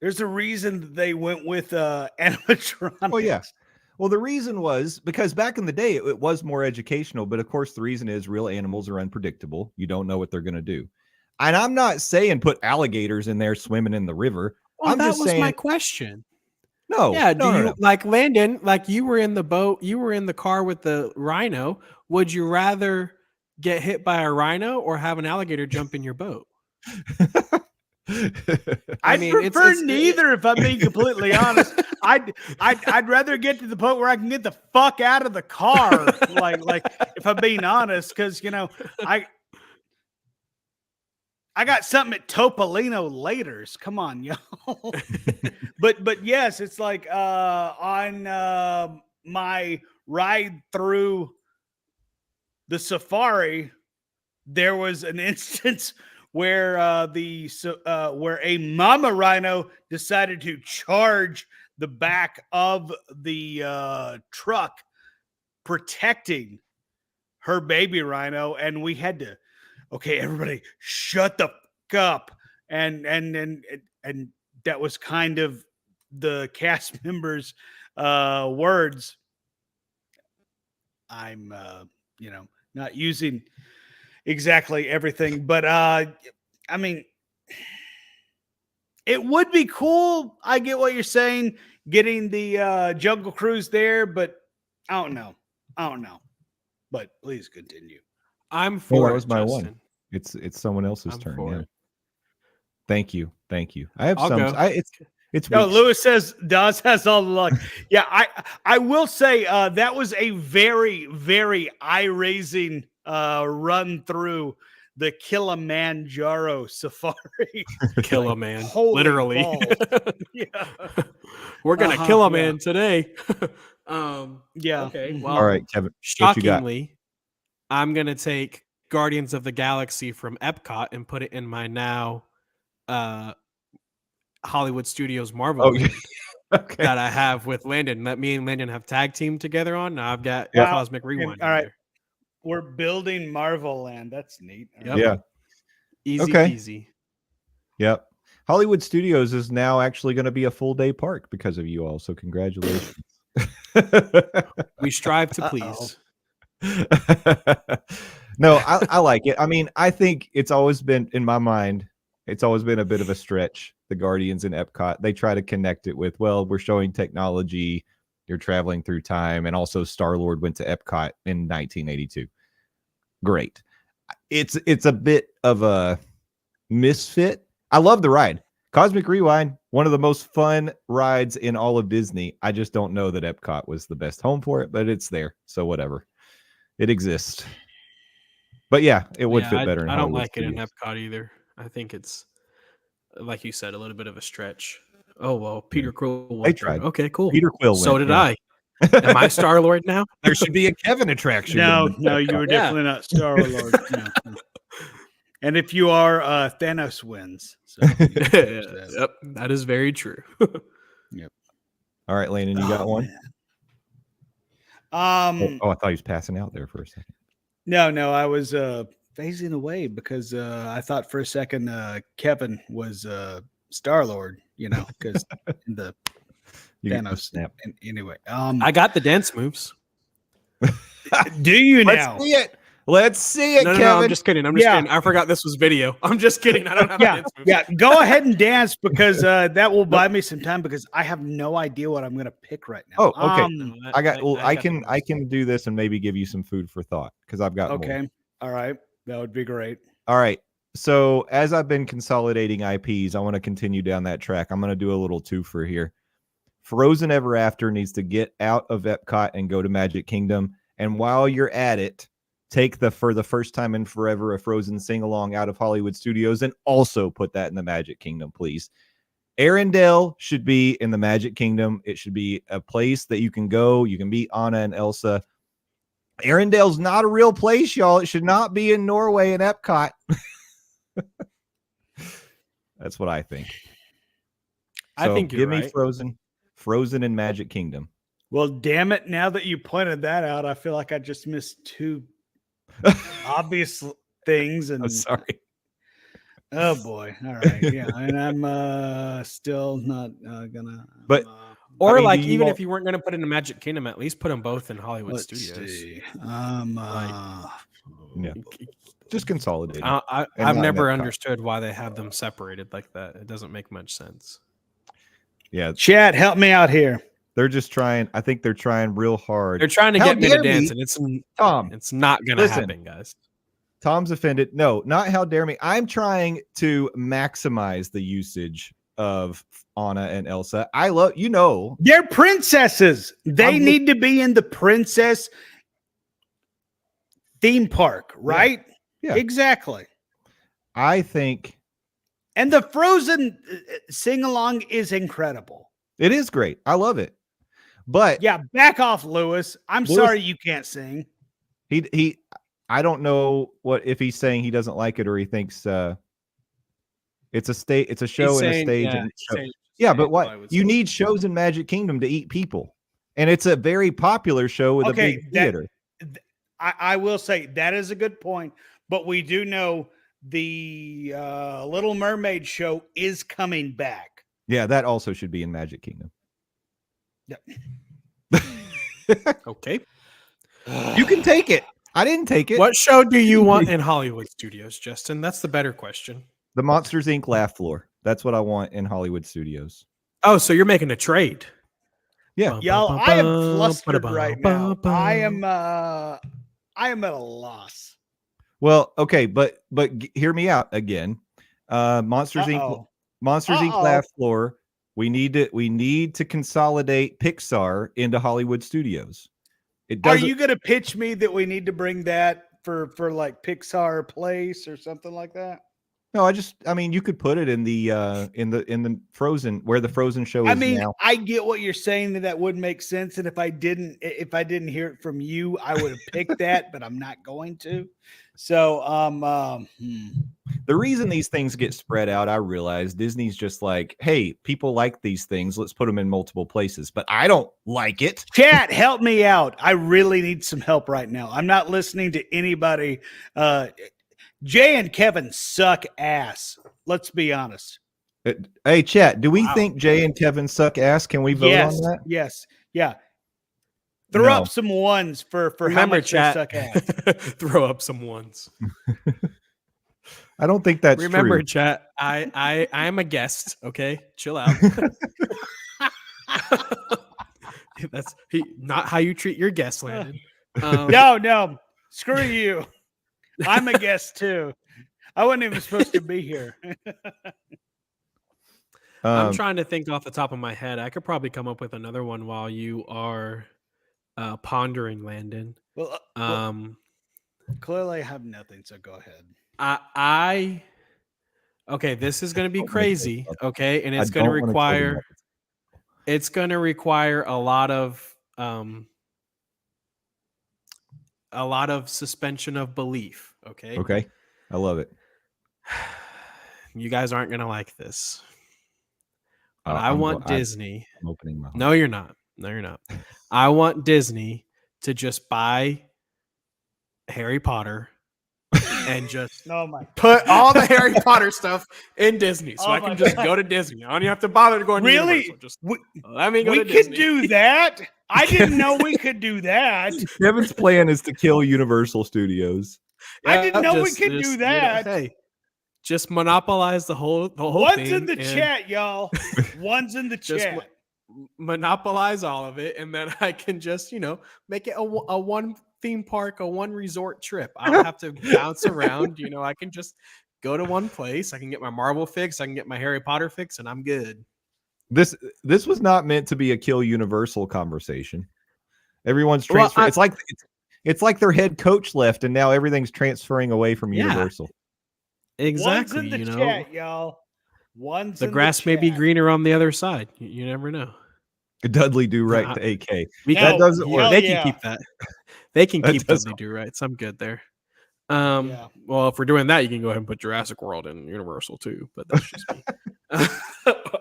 [SPEAKER 3] there's a reason that they went with animatronics.
[SPEAKER 1] Oh, yeah. Well, the reason was because back in the day, it was more educational. But of course, the reason is real animals are unpredictable. You don't know what they're going to do. And I'm not saying put alligators in there swimming in the river.
[SPEAKER 2] Well,
[SPEAKER 1] I'm
[SPEAKER 2] that
[SPEAKER 1] just
[SPEAKER 2] was
[SPEAKER 1] saying,
[SPEAKER 2] my question.
[SPEAKER 1] no.
[SPEAKER 2] Yeah,
[SPEAKER 1] no, no.
[SPEAKER 2] like Landon, like you were in the boat, you were in the car with the rhino. Would you rather get hit by a rhino or have an alligator jump in your boat?
[SPEAKER 3] I'd prefer neither, if I'm being completely honest. I'd rather get to the point where I can get the fuck out of the car. like if I'm being honest, because I got something at Topolino Laters. Come on, y'all. but yes, it's like on my ride through the safari, there was an instance where where a mama rhino decided to charge the back of the truck, protecting her baby rhino, and we had to, okay, everybody, shut the fuck up, and that was kind of the cast members' words. I'm not using exactly everything, but I mean, it would be cool. I get what you're saying, getting the Jungle Cruise there, but I don't know. But please continue.
[SPEAKER 2] I'm for
[SPEAKER 1] that was my
[SPEAKER 2] Justin.
[SPEAKER 1] one. It's someone else's
[SPEAKER 2] I'm
[SPEAKER 1] turn.
[SPEAKER 2] for
[SPEAKER 1] Yeah.
[SPEAKER 2] it.
[SPEAKER 1] Thank you. I have
[SPEAKER 2] I'll
[SPEAKER 1] some.
[SPEAKER 2] go.
[SPEAKER 1] It's
[SPEAKER 3] No,
[SPEAKER 1] weeks.
[SPEAKER 3] Lewis says Doz has all the luck. Yeah, I will say that was a very, very eye-raising run through the Kilimanjaro safari.
[SPEAKER 2] Kill a man,
[SPEAKER 3] Holy
[SPEAKER 2] literally.
[SPEAKER 3] balls. Yeah.
[SPEAKER 2] We're gonna kill a man today.
[SPEAKER 3] Yeah.
[SPEAKER 2] Okay. Well,
[SPEAKER 1] All right, Kevin. What you got?
[SPEAKER 2] shockingly, I'm gonna take Guardians of the Galaxy from Epcot and put it in my now Hollywood Studios Marvel
[SPEAKER 1] Oh, yeah.
[SPEAKER 2] land
[SPEAKER 1] Okay.
[SPEAKER 2] that I have with Landon. That me and Landon have tag team together on. Now I've got
[SPEAKER 3] Wow.
[SPEAKER 2] Cosmic Rewind.
[SPEAKER 3] All right.
[SPEAKER 2] there.
[SPEAKER 3] We're building Marvel Land. That's neat.
[SPEAKER 2] Yep.
[SPEAKER 1] Yeah.
[SPEAKER 2] Easy
[SPEAKER 1] Okay.
[SPEAKER 2] peasy.
[SPEAKER 1] Yep. Hollywood Studios is now actually going to be a full day park because of you all. So congratulations.
[SPEAKER 2] We strive to please.
[SPEAKER 1] No, I like it. I mean, I think it's always been in my mind. It's always been a bit of a stretch. The Guardians in Epcot, they try to connect it with, well, we're showing technology. You're traveling through time. And also Star-Lord went to Epcot in 1982. Great. It's a bit of a misfit. I love the ride. Cosmic Rewind, one of the most fun rides in all of Disney. I just don't know that Epcot was the best home for it, but it's there. So whatever. It exists. But yeah, it would fit better in
[SPEAKER 2] I don't
[SPEAKER 1] Hollywood
[SPEAKER 2] like it in
[SPEAKER 1] Studios.
[SPEAKER 2] Epcot either. I think it's, like you said, a little bit of a stretch. Oh, well, Peter Quill.
[SPEAKER 1] They tried.
[SPEAKER 2] Okay, cool.
[SPEAKER 1] Peter Quill
[SPEAKER 2] So
[SPEAKER 1] went,
[SPEAKER 2] did
[SPEAKER 1] yeah.
[SPEAKER 2] I. Am I Star-Lord now?
[SPEAKER 1] There should be a Kevin attraction.
[SPEAKER 3] No,
[SPEAKER 1] in
[SPEAKER 3] you were
[SPEAKER 1] Epcot.
[SPEAKER 3] definitely not Star-Lord. No. And if you are, Thanos wins. So
[SPEAKER 2] Yep, that is very true.
[SPEAKER 1] All right, Landon, you got one?
[SPEAKER 3] man.
[SPEAKER 1] Oh, I thought he was passing out there for a second.
[SPEAKER 3] No, I was phasing away because I thought for a second Kevin was Star-Lord, because the
[SPEAKER 1] You get the
[SPEAKER 3] Thanos.
[SPEAKER 1] snap.
[SPEAKER 3] Anyway,
[SPEAKER 2] I got the dance moves.
[SPEAKER 3] do you
[SPEAKER 1] Let's
[SPEAKER 3] now?
[SPEAKER 1] see it. Let's see it,
[SPEAKER 2] No,
[SPEAKER 1] Kevin.
[SPEAKER 2] I'm just kidding. I'm just
[SPEAKER 3] Yeah.
[SPEAKER 2] kidding. I forgot this was video. I'm just kidding. I don't have the dance moves.
[SPEAKER 3] Yeah. Go ahead and dance because that will buy me some time because I have no idea what I'm going to pick right now.
[SPEAKER 1] Oh, okay.
[SPEAKER 2] That-
[SPEAKER 1] I got.
[SPEAKER 2] that-
[SPEAKER 1] Well,
[SPEAKER 2] that
[SPEAKER 1] I
[SPEAKER 2] got
[SPEAKER 1] can.
[SPEAKER 2] the
[SPEAKER 1] I
[SPEAKER 2] moves.
[SPEAKER 1] can do this and maybe give you some food for thought because I've got more.
[SPEAKER 3] Okay. All right. That would be great.
[SPEAKER 1] All right. So as I've been consolidating IPs, I want to continue down that track. I'm going to do a little twofer here. Frozen Ever After needs to get out of Epcot and go to Magic Kingdom. And while you're at it, take for the first time in forever a Frozen sing-along out of Hollywood Studios and also put that in the Magic Kingdom, please. Arendelle should be in the Magic Kingdom. It should be a place that you can go. You can meet Anna and Elsa. Arendelle's not a real place, y'all. It should not be in Norway and Epcot. That's what I think.
[SPEAKER 2] I think you're
[SPEAKER 1] give
[SPEAKER 2] right.
[SPEAKER 1] me Frozen in Magic Kingdom.
[SPEAKER 3] Well, damn it. Now that you pointed that out, I feel like I just missed two obvious things. And
[SPEAKER 1] I'm sorry.
[SPEAKER 3] Oh boy. All right. Yeah. And I'm still not gonna.
[SPEAKER 1] But
[SPEAKER 2] Or
[SPEAKER 1] I mean,
[SPEAKER 2] like even if you weren't going to put in the Magic Kingdom, at least put them both in Hollywood
[SPEAKER 3] let's
[SPEAKER 2] Studios.
[SPEAKER 3] see.
[SPEAKER 1] Yeah. Just consolidate.
[SPEAKER 2] I've never understood why they have them separated like that. It doesn't make much sense.
[SPEAKER 1] Yeah.
[SPEAKER 3] Chad, help me out here.
[SPEAKER 1] They're just trying. I think they're trying real hard.
[SPEAKER 2] They're trying to
[SPEAKER 1] How
[SPEAKER 2] get me to
[SPEAKER 1] dare
[SPEAKER 2] dance,
[SPEAKER 1] me,
[SPEAKER 2] and it's
[SPEAKER 1] Tom.
[SPEAKER 2] It's not going to
[SPEAKER 1] Listen.
[SPEAKER 2] happen, guys.
[SPEAKER 1] Tom's offended. No, not how dare me. I'm trying to maximize the usage of Anna and Elsa. I love,
[SPEAKER 3] They're princesses. They need to be in the princess theme park, right?
[SPEAKER 1] Yeah.
[SPEAKER 3] Exactly.
[SPEAKER 1] I think
[SPEAKER 3] And the Frozen sing-along is incredible.
[SPEAKER 1] it is great. I love it. But
[SPEAKER 3] Yeah, back off, Lewis. I'm sorry you can't sing.
[SPEAKER 1] he I don't know if he's saying he doesn't like it or he thinks it's a show and a stage. But what? You need shows in Magic Kingdom to eat people. And it's a very popular show with a big theater.
[SPEAKER 3] I will say that is a good point, but we do know the Little Mermaid show is coming back.
[SPEAKER 1] Yeah, that also should be in Magic Kingdom.
[SPEAKER 3] Yeah.
[SPEAKER 2] Okay.
[SPEAKER 1] You can take it. I didn't take it.
[SPEAKER 2] What show do you want in Hollywood Studios, Justin? That's the better question.
[SPEAKER 1] The Monsters Inc. Laugh Floor. That's what I want in Hollywood Studios.
[SPEAKER 2] Oh, so you're making a trade.
[SPEAKER 1] Yeah.
[SPEAKER 3] Y'all, I am flustered right now. I am at a loss.
[SPEAKER 1] Well, okay, but hear me out again. Monsters Inc. Laugh Floor. We need to consolidate Pixar into Hollywood Studios.
[SPEAKER 3] Are you going to pitch me that we need to bring that for like Pixar Place or something like that?
[SPEAKER 1] No, I mean, you could put it in the Frozen, where the Frozen show is now.
[SPEAKER 3] I get what you're saying, that would make sense. And if I didn't hear it from you, I would have picked that, but I'm not going to. So,
[SPEAKER 1] the reason these things get spread out, I realize Disney's just like, hey, people like these things. Let's put them in multiple places. But I don't like it.
[SPEAKER 3] Chat, help me out. I really need some help right now. I'm not listening to anybody. Jay and Kevin suck ass. Let's be honest.
[SPEAKER 1] Hey, chat, do we think Jay and Kevin suck ass? Can we vote on that?
[SPEAKER 3] Yes. Yeah. Throw up some ones for how much
[SPEAKER 2] chat.
[SPEAKER 3] they suck ass.
[SPEAKER 2] Throw up some ones.
[SPEAKER 1] I don't think that's
[SPEAKER 2] Remember,
[SPEAKER 1] true.
[SPEAKER 2] chat, I am a guest, okay? Chill out. That's not how you treat your guests, Landon.
[SPEAKER 3] No. Screw you. I'm a guest too. I wasn't even supposed to be here.
[SPEAKER 2] I'm trying to think off the top of my head. I could probably come up with another one while you are pondering, Landon.
[SPEAKER 3] Well, clearly I have nothing, so go ahead.
[SPEAKER 2] Okay, this is going to be crazy, okay? And it's going to require a lot of suspension of belief, okay?
[SPEAKER 1] Okay. I love it.
[SPEAKER 2] You guys aren't going to like this. But I want Disney.
[SPEAKER 1] I'm opening my heart.
[SPEAKER 2] No, you're not. I want Disney to just buy Harry Potter and just put all the Harry Potter stuff in Disney, so I can just go to Disney. I don't even have to bother to go into Universal. Just let me go to Disney.
[SPEAKER 3] We could do that. I didn't know we could do that.
[SPEAKER 1] Kevin's plan is to kill Universal Studios.
[SPEAKER 3] I didn't know we could do that.
[SPEAKER 2] Hey, just monopolize the whole
[SPEAKER 3] One's
[SPEAKER 2] thing.
[SPEAKER 3] in the chat, y'all. One's in the chat.
[SPEAKER 2] Monopolize all of it, and then I can just, make it a one theme park, a one resort trip. I don't have to bounce around. I can just go to one place. I can get my Marvel fix. I can get my Harry Potter fix, and I'm good.
[SPEAKER 1] This was not meant to be a kill Universal conversation. Everyone's transferring.
[SPEAKER 2] Well,
[SPEAKER 1] it's like their head coach left, and now everything's transferring away from Universal.
[SPEAKER 2] Exactly.
[SPEAKER 3] One's in the chat, y'all.
[SPEAKER 2] The grass may be greener on the other side. You never know.
[SPEAKER 1] Dudley Do Right to AK.
[SPEAKER 2] That
[SPEAKER 1] doesn't work.
[SPEAKER 2] They can keep that. They can keep
[SPEAKER 1] doesn't
[SPEAKER 2] Dudley Do Right. So I'm good there. Well, if we're doing that, you can go ahead and put Jurassic World in Universal too. But that's just me.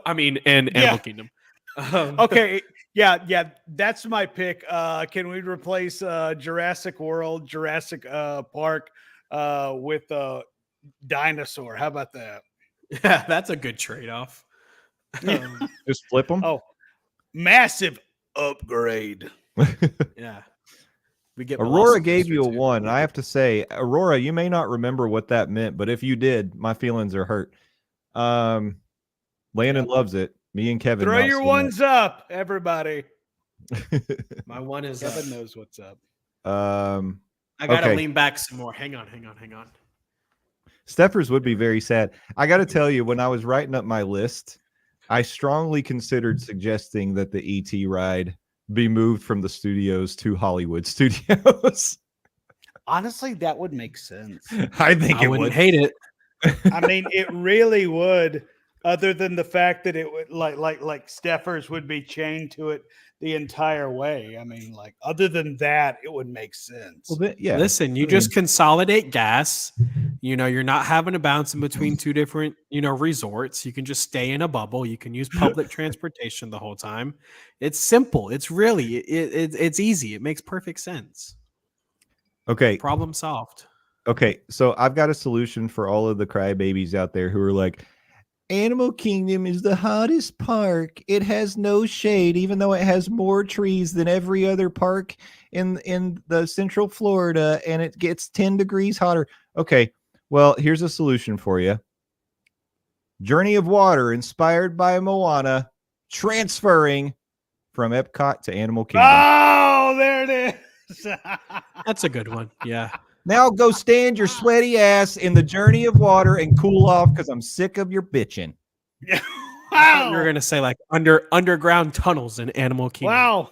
[SPEAKER 2] I mean, and Animal Kingdom.
[SPEAKER 3] Okay. Yeah. That's my pick. Can we replace Jurassic World, Jurassic Park with Dinosaur? How about that?
[SPEAKER 2] Yeah, that's a good trade-off.
[SPEAKER 1] Just flip them.
[SPEAKER 3] Oh, massive upgrade.
[SPEAKER 2] Yeah. We get
[SPEAKER 1] Aurora gave you a 1. And I have to say, Aurora, you may not remember what that meant, but if you did, my feelings are hurt. Landon loves it. Me and Kevin.
[SPEAKER 3] Throw your ones up, everybody.
[SPEAKER 2] My one is
[SPEAKER 3] Kevin knows what's up.
[SPEAKER 2] I gotta lean back some more. Hang on.
[SPEAKER 1] Stephers would be very sad. I got to tell you, when I was writing up my list, I strongly considered suggesting that the ET ride be moved from the studios to Hollywood Studios.
[SPEAKER 3] Honestly, that would make sense.
[SPEAKER 1] I think
[SPEAKER 2] I wouldn't hate it.
[SPEAKER 3] I mean, it really would. Other than the fact that it would like Stephers would be chained to it the entire way. I mean, like other than that, it would make sense.
[SPEAKER 1] Well, yeah.
[SPEAKER 2] Listen, you just consolidate gas. You're not having to bounce in between two different, resorts. You can just stay in a bubble. You can use public transportation the whole time. It's simple. It's really it's easy. It makes perfect sense.
[SPEAKER 1] Okay.
[SPEAKER 2] Problem solved.
[SPEAKER 1] Okay, so I've got a solution for all of the crybabies out there who are like, Animal Kingdom is the hottest park. It has no shade, even though it has more trees than every other park in the Central Florida, and it gets 10 degrees hotter. Okay, well, here's a solution for you. Journey of Water, inspired by Moana, transferring from Epcot to Animal Kingdom.
[SPEAKER 3] Oh, there it is.
[SPEAKER 2] That's a good one. Yeah.
[SPEAKER 1] Now go stand your sweaty ass in the Journey of Water and cool off because I'm sick of your bitching.
[SPEAKER 2] Wow. You're going to say like underground tunnels in Animal Kingdom.
[SPEAKER 3] Wow.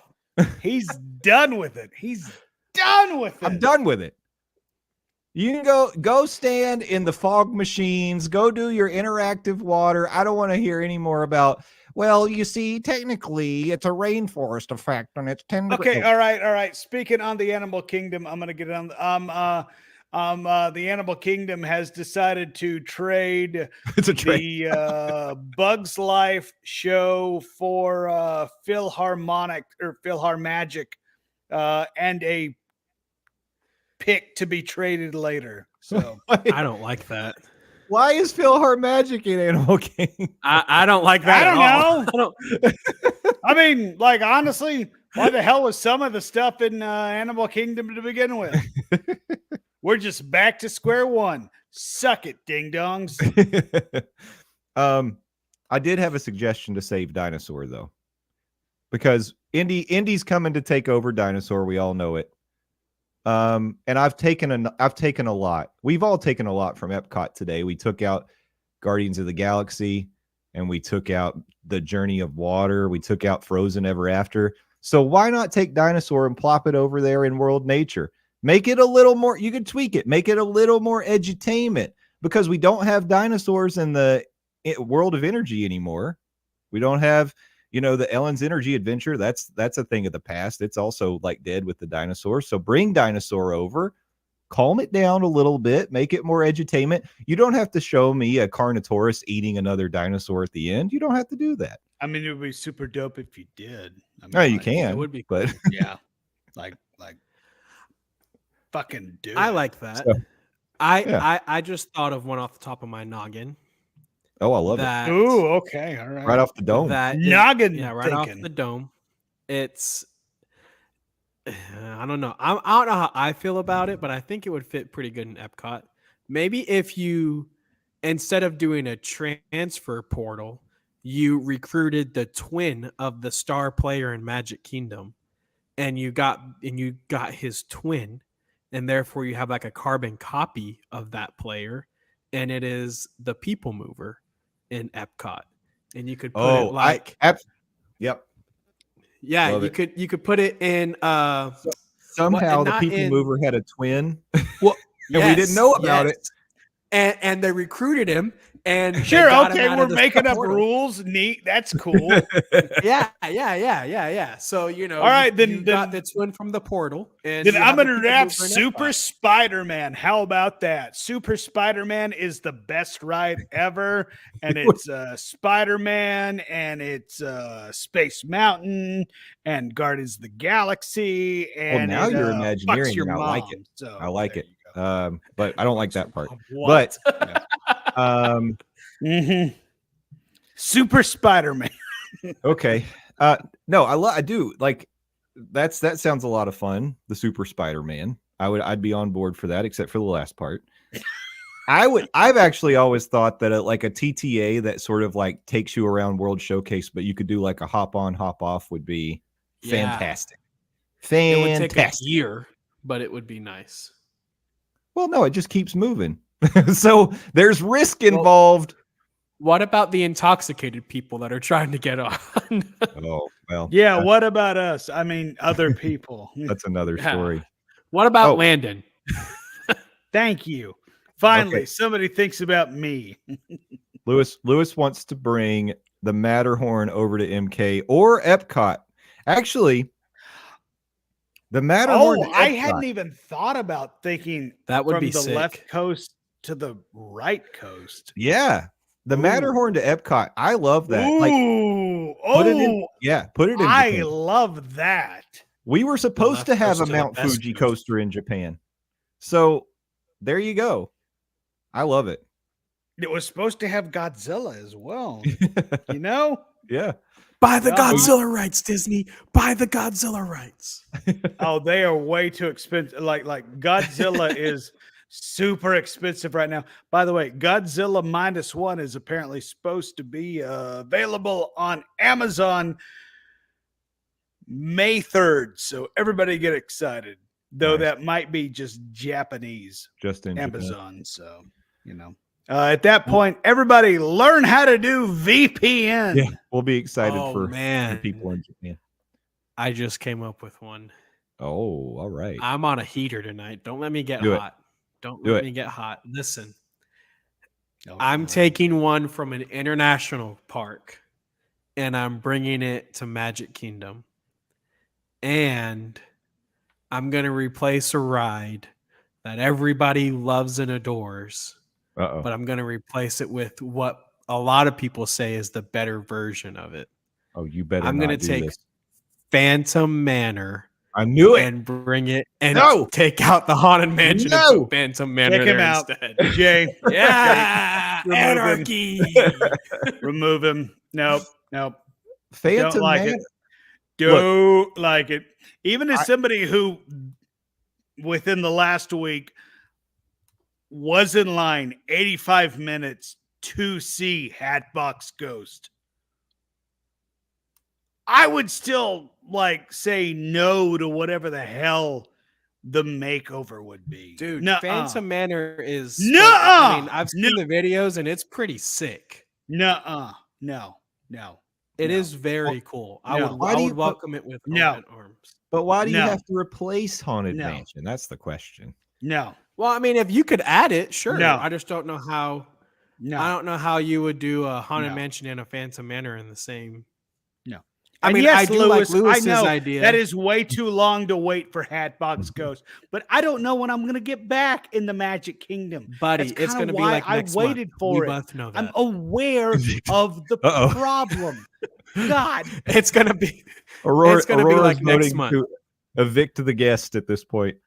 [SPEAKER 3] He's done with it. He's done with it.
[SPEAKER 1] I'm done with it. You can go stand in the fog machines. Go do your interactive water. I don't want to hear any more about, well, you see, technically it's a rainforest effect and it's 10 degrees.
[SPEAKER 3] Okay, all right. Speaking on the Animal Kingdom, I'm going to get on the Animal Kingdom has decided to trade the Bugs Life show for Philharmonic or Philharmagic and a pick to be traded later. So
[SPEAKER 2] I don't like that.
[SPEAKER 1] Why is Philharmagic in Animal Kingdom?
[SPEAKER 2] I don't like that.
[SPEAKER 3] I don't know. I mean, like, honestly, why the hell was some of the stuff in Animal Kingdom to begin with? We're just back to square one. Suck it, ding dongs.
[SPEAKER 1] I did have a suggestion to save Dinosaur, though, because Indy's coming to take over Dinosaur. We all know it. And I've taken a lot. We've all taken a lot from Epcot today. We took out Guardians of the Galaxy, and we took out the Journey of Water. We took out Frozen Ever After. So why not take Dinosaur and plop it over there in World Nature? Make it a little more, you can tweak it. Make it a little more edutainment, because we don't have dinosaurs in the World of Energy anymore. We don't have, the Ellen's Energy Adventure. That's a thing of the past. It's also like dead with the dinosaurs. So bring Dinosaur over, calm it down a little bit, make it more edutainment. You don't have to show me a Carnotaurus eating another dinosaur at the end. You don't have to do that.
[SPEAKER 3] I mean, it would be super dope if you did. I mean,
[SPEAKER 1] no, you can.
[SPEAKER 2] It would be,
[SPEAKER 1] but
[SPEAKER 3] yeah, like fucking do.
[SPEAKER 2] I like that.
[SPEAKER 1] So,
[SPEAKER 2] I just thought of one off the top of my noggin.
[SPEAKER 1] Oh, I love it.
[SPEAKER 3] Ooh, okay, all right.
[SPEAKER 1] Right off the dome.
[SPEAKER 3] Noggin.
[SPEAKER 2] Yeah, right off the dome. It's, I don't know. I don't know how I feel about it, but I think it would fit pretty good in Epcot. Maybe if you, instead of doing a transfer portal, you recruited the twin of the star player in Magic Kingdom and you got his twin, and therefore you have like a carbon copy of that player, and it is the People Mover in Epcot, and you could put it like
[SPEAKER 1] yep.
[SPEAKER 2] Yeah,
[SPEAKER 1] Love
[SPEAKER 2] you could put it in
[SPEAKER 1] somehow the People Mover had a twin.
[SPEAKER 2] Well,
[SPEAKER 1] and we didn't know about it.
[SPEAKER 2] And they recruited him, and
[SPEAKER 3] sure, okay, we're making up rules. Neat, that's cool.
[SPEAKER 2] yeah. So
[SPEAKER 3] all right, then
[SPEAKER 2] you got the twin from the portal, and
[SPEAKER 3] then I'm gonna wrap Super Spider-Man. How about that? Super Spider-Man is the best ride ever, and it's Spider-Man, and it's Space Mountain, and Guardians of the Galaxy, and
[SPEAKER 1] now you're Imagineering.
[SPEAKER 3] Your
[SPEAKER 1] I
[SPEAKER 3] mom.
[SPEAKER 1] like it.
[SPEAKER 3] So
[SPEAKER 1] I like it. But I don't like that part.
[SPEAKER 2] What?
[SPEAKER 1] But
[SPEAKER 3] Super Spider-Man.
[SPEAKER 1] Okay. No, I do like that sounds a lot of fun. The Super Spider-Man. I'd be on board for that, except for the last part. I've actually always thought that like a TTA that sort of like takes you around World Showcase, but you could do like a hop on, hop off would be fantastic.
[SPEAKER 2] It would take a year, but it would be nice.
[SPEAKER 1] Well, no, it just keeps moving. So there's risk involved.
[SPEAKER 2] What about the intoxicated people that are trying to get on?
[SPEAKER 1] Oh, well.
[SPEAKER 3] Yeah, what about us? I mean, other people.
[SPEAKER 1] That's another story.
[SPEAKER 2] What about Landon?
[SPEAKER 3] Thank you. Finally, somebody thinks about me.
[SPEAKER 1] Lewis wants to bring the Matterhorn over to MK or Epcot. Actually, the Matterhorn.
[SPEAKER 3] Oh, I hadn't even thought about thinking
[SPEAKER 2] that would
[SPEAKER 3] from
[SPEAKER 2] be
[SPEAKER 3] the
[SPEAKER 2] sick.
[SPEAKER 3] left coast to the right coast.
[SPEAKER 1] Yeah. The Matterhorn to Epcot. I love that.
[SPEAKER 3] Ooh.
[SPEAKER 1] Put it in
[SPEAKER 3] I
[SPEAKER 1] Japan.
[SPEAKER 3] love that.
[SPEAKER 1] We were supposed to have a Mount Fuji coaster in Japan. So there you go. I love it.
[SPEAKER 3] It was supposed to have Godzilla as well. You know?
[SPEAKER 1] Yeah.
[SPEAKER 2] Buy the Godzilla rights, Disney. Buy the Godzilla rights.
[SPEAKER 3] Oh, they are way too expensive. Like Godzilla is super expensive right now. By the way, Godzilla -1 is apparently supposed to be available on Amazon May 3rd. So everybody get excited. Though that might be just Japanese.
[SPEAKER 1] Just in
[SPEAKER 3] Amazon. Japan. So, you know. At that point, everybody learn how to do VPN.
[SPEAKER 1] Yeah, we'll be excited for people in Japan.
[SPEAKER 2] I just came up with one.
[SPEAKER 1] Oh, all right.
[SPEAKER 2] I'm on a heater tonight. Don't let me get hot. Don't let me get hot. Listen, I'm taking one from an international park, and I'm bringing it to Magic Kingdom. And I'm going to replace a ride that everybody loves and adores. But I'm going to replace it with what a lot of people say is the better version of it.
[SPEAKER 1] Oh, you better
[SPEAKER 2] I'm going to take Phantom Manor.
[SPEAKER 1] I knew it.
[SPEAKER 2] And bring it and take out the Haunted Mansion and put Phantom Manor
[SPEAKER 3] Check him out,
[SPEAKER 2] instead.
[SPEAKER 3] Jay.
[SPEAKER 2] Yeah. Anarchy.
[SPEAKER 3] Remove him. Nope.
[SPEAKER 1] Phantom
[SPEAKER 3] Don't like
[SPEAKER 1] Manor.
[SPEAKER 3] it. Don't like it. Even as somebody who within the last week was in line 85 minutes to see Hatbox Ghost, I would still say no to whatever the hell the makeover would be.
[SPEAKER 2] Dude, Phantom Manor is
[SPEAKER 3] I mean,
[SPEAKER 2] I've seen the videos and it's pretty sick.
[SPEAKER 3] No.
[SPEAKER 2] It is very cool. I would welcome it with open arms.
[SPEAKER 1] But why do you have to replace Haunted Mansion? That's the question.
[SPEAKER 3] No.
[SPEAKER 2] Well, I mean, if you could add it, sure.
[SPEAKER 3] No.
[SPEAKER 2] I just don't know how. No. I don't know how you would do a Haunted Mansion and a Phantom Manor in the same.
[SPEAKER 3] No.
[SPEAKER 2] I mean,
[SPEAKER 3] yes,
[SPEAKER 2] I do like Lewis's
[SPEAKER 3] I know
[SPEAKER 2] idea.
[SPEAKER 3] That is way too long to wait for Hatbox Ghost. But I don't know when I'm going to get back in the Magic Kingdom.
[SPEAKER 2] Buddy, it's going to be like next month.
[SPEAKER 3] I waited for
[SPEAKER 2] we
[SPEAKER 3] it.
[SPEAKER 2] Both know that.
[SPEAKER 3] I'm aware of the problem. God.
[SPEAKER 2] It's going to be
[SPEAKER 1] Aurora's
[SPEAKER 2] be like next month.
[SPEAKER 1] To evict the guest at this point.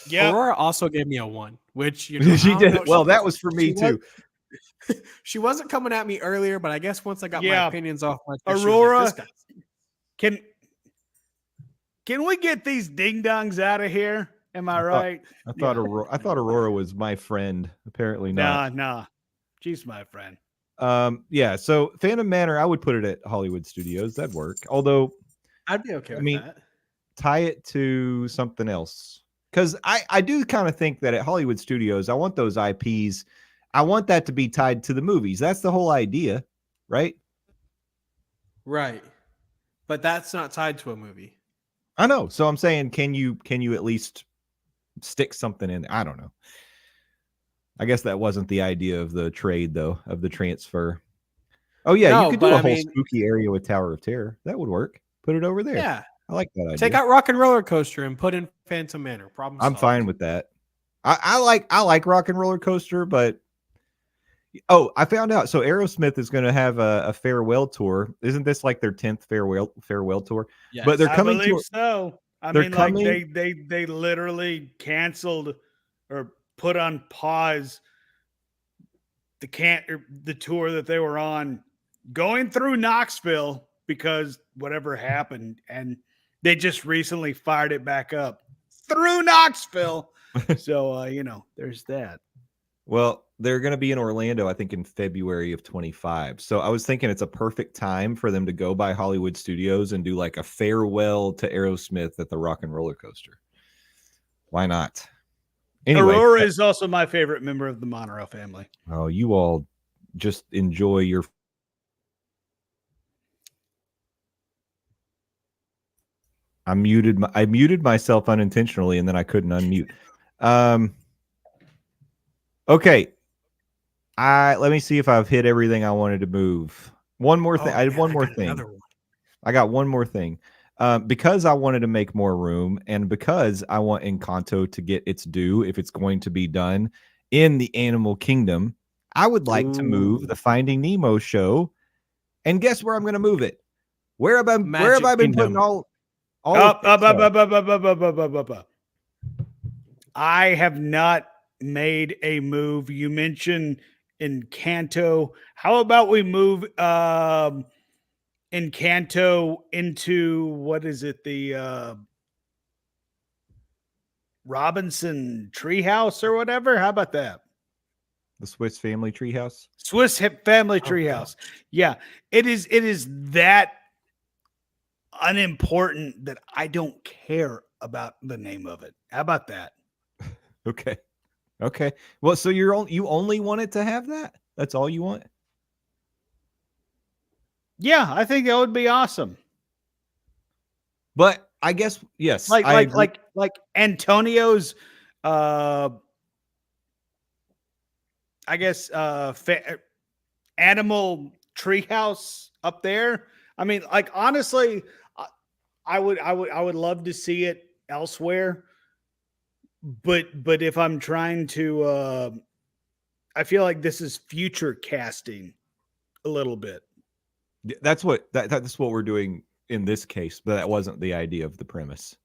[SPEAKER 2] Yeah. Aurora also gave me a 1, which she did.
[SPEAKER 1] Well, that was for me too.
[SPEAKER 2] She wasn't coming at me earlier, but I guess once I got my opinions off my
[SPEAKER 3] Aurora, can we get these ding dongs out of here? Am I right?
[SPEAKER 1] I thought Aurora was my friend. Apparently not.
[SPEAKER 3] Nah. She's my friend.
[SPEAKER 1] Yeah. So Phantom Manor, I would put it at Hollywood Studios. That'd work. Although
[SPEAKER 2] I'd be okay with that.
[SPEAKER 1] tie it to something else. Because I do kind of think that at Hollywood Studios, I want those IPs. I want that to be tied to the movies. That's the whole idea, right?
[SPEAKER 2] Right. But that's not tied to a movie.
[SPEAKER 1] I know. So I'm saying, can you at least stick something in? I don't know. I guess that wasn't the idea of the trade, though, of the transfer. Oh, yeah,
[SPEAKER 2] No,
[SPEAKER 1] you could do
[SPEAKER 2] but
[SPEAKER 1] a
[SPEAKER 2] I
[SPEAKER 1] whole
[SPEAKER 2] mean-
[SPEAKER 1] spooky area with Tower of Terror. That would work. Put it over there.
[SPEAKER 2] Yeah.
[SPEAKER 1] I like that idea.
[SPEAKER 2] Take out Rock and Roller Coaster and put in Phantom Manor. Problem
[SPEAKER 1] I'm
[SPEAKER 2] solved.
[SPEAKER 1] fine with that. I like Rock and Roller Coaster, but I found out. So Aerosmith is going to have a farewell tour. Isn't this like their 10th farewell tour?
[SPEAKER 2] Yes.
[SPEAKER 1] But they're
[SPEAKER 3] I
[SPEAKER 1] coming
[SPEAKER 3] believe
[SPEAKER 1] to.
[SPEAKER 3] so. I
[SPEAKER 1] they're
[SPEAKER 3] mean,
[SPEAKER 1] coming-
[SPEAKER 3] like they literally canceled or put on pause the tour that they were on, going through Knoxville because whatever happened, and they just recently fired it back up through Knoxville. So there's that.
[SPEAKER 1] Well, they're going to be in Orlando, I think, in February of 25. So I was thinking it's a perfect time for them to go by Hollywood Studios and do like a farewell to Aerosmith at the Rock and Roller Coaster. Why not? Anyway,
[SPEAKER 3] Aurora is also my favorite member of the Monorail family.
[SPEAKER 1] Oh, you all just enjoy your. I muted myself unintentionally, and then I couldn't unmute. Okay. Let me see if I've hit everything I wanted to move. One more thing. I had one more thing. I got one more thing. Because I wanted to make more room, and because I want Encanto to get its due if it's going to be done in the Animal Kingdom, I would like to move the Finding Nemo show. And guess where I'm going to move it? Where have I been putting all
[SPEAKER 3] Up. I have not made a move. You mentioned Encanto. How about we move Encanto into, what is it, the Robinson Treehouse or whatever? How about that?
[SPEAKER 1] The Swiss Family Treehouse?
[SPEAKER 3] Swiss Family Treehouse. Yeah, it is that unimportant that I don't care about the name of it. How about that?
[SPEAKER 1] Okay. Well, so you only want it to have that? That's all you want?
[SPEAKER 3] Yeah, I think that would be awesome.
[SPEAKER 1] But I guess yes.
[SPEAKER 3] Like Antonio's I guess animal treehouse up there. I mean, like, honestly, I would love to see it elsewhere. But if I'm trying to I feel like this is future casting a little bit.
[SPEAKER 1] That's what we're doing in this case, but that wasn't the idea of the premise.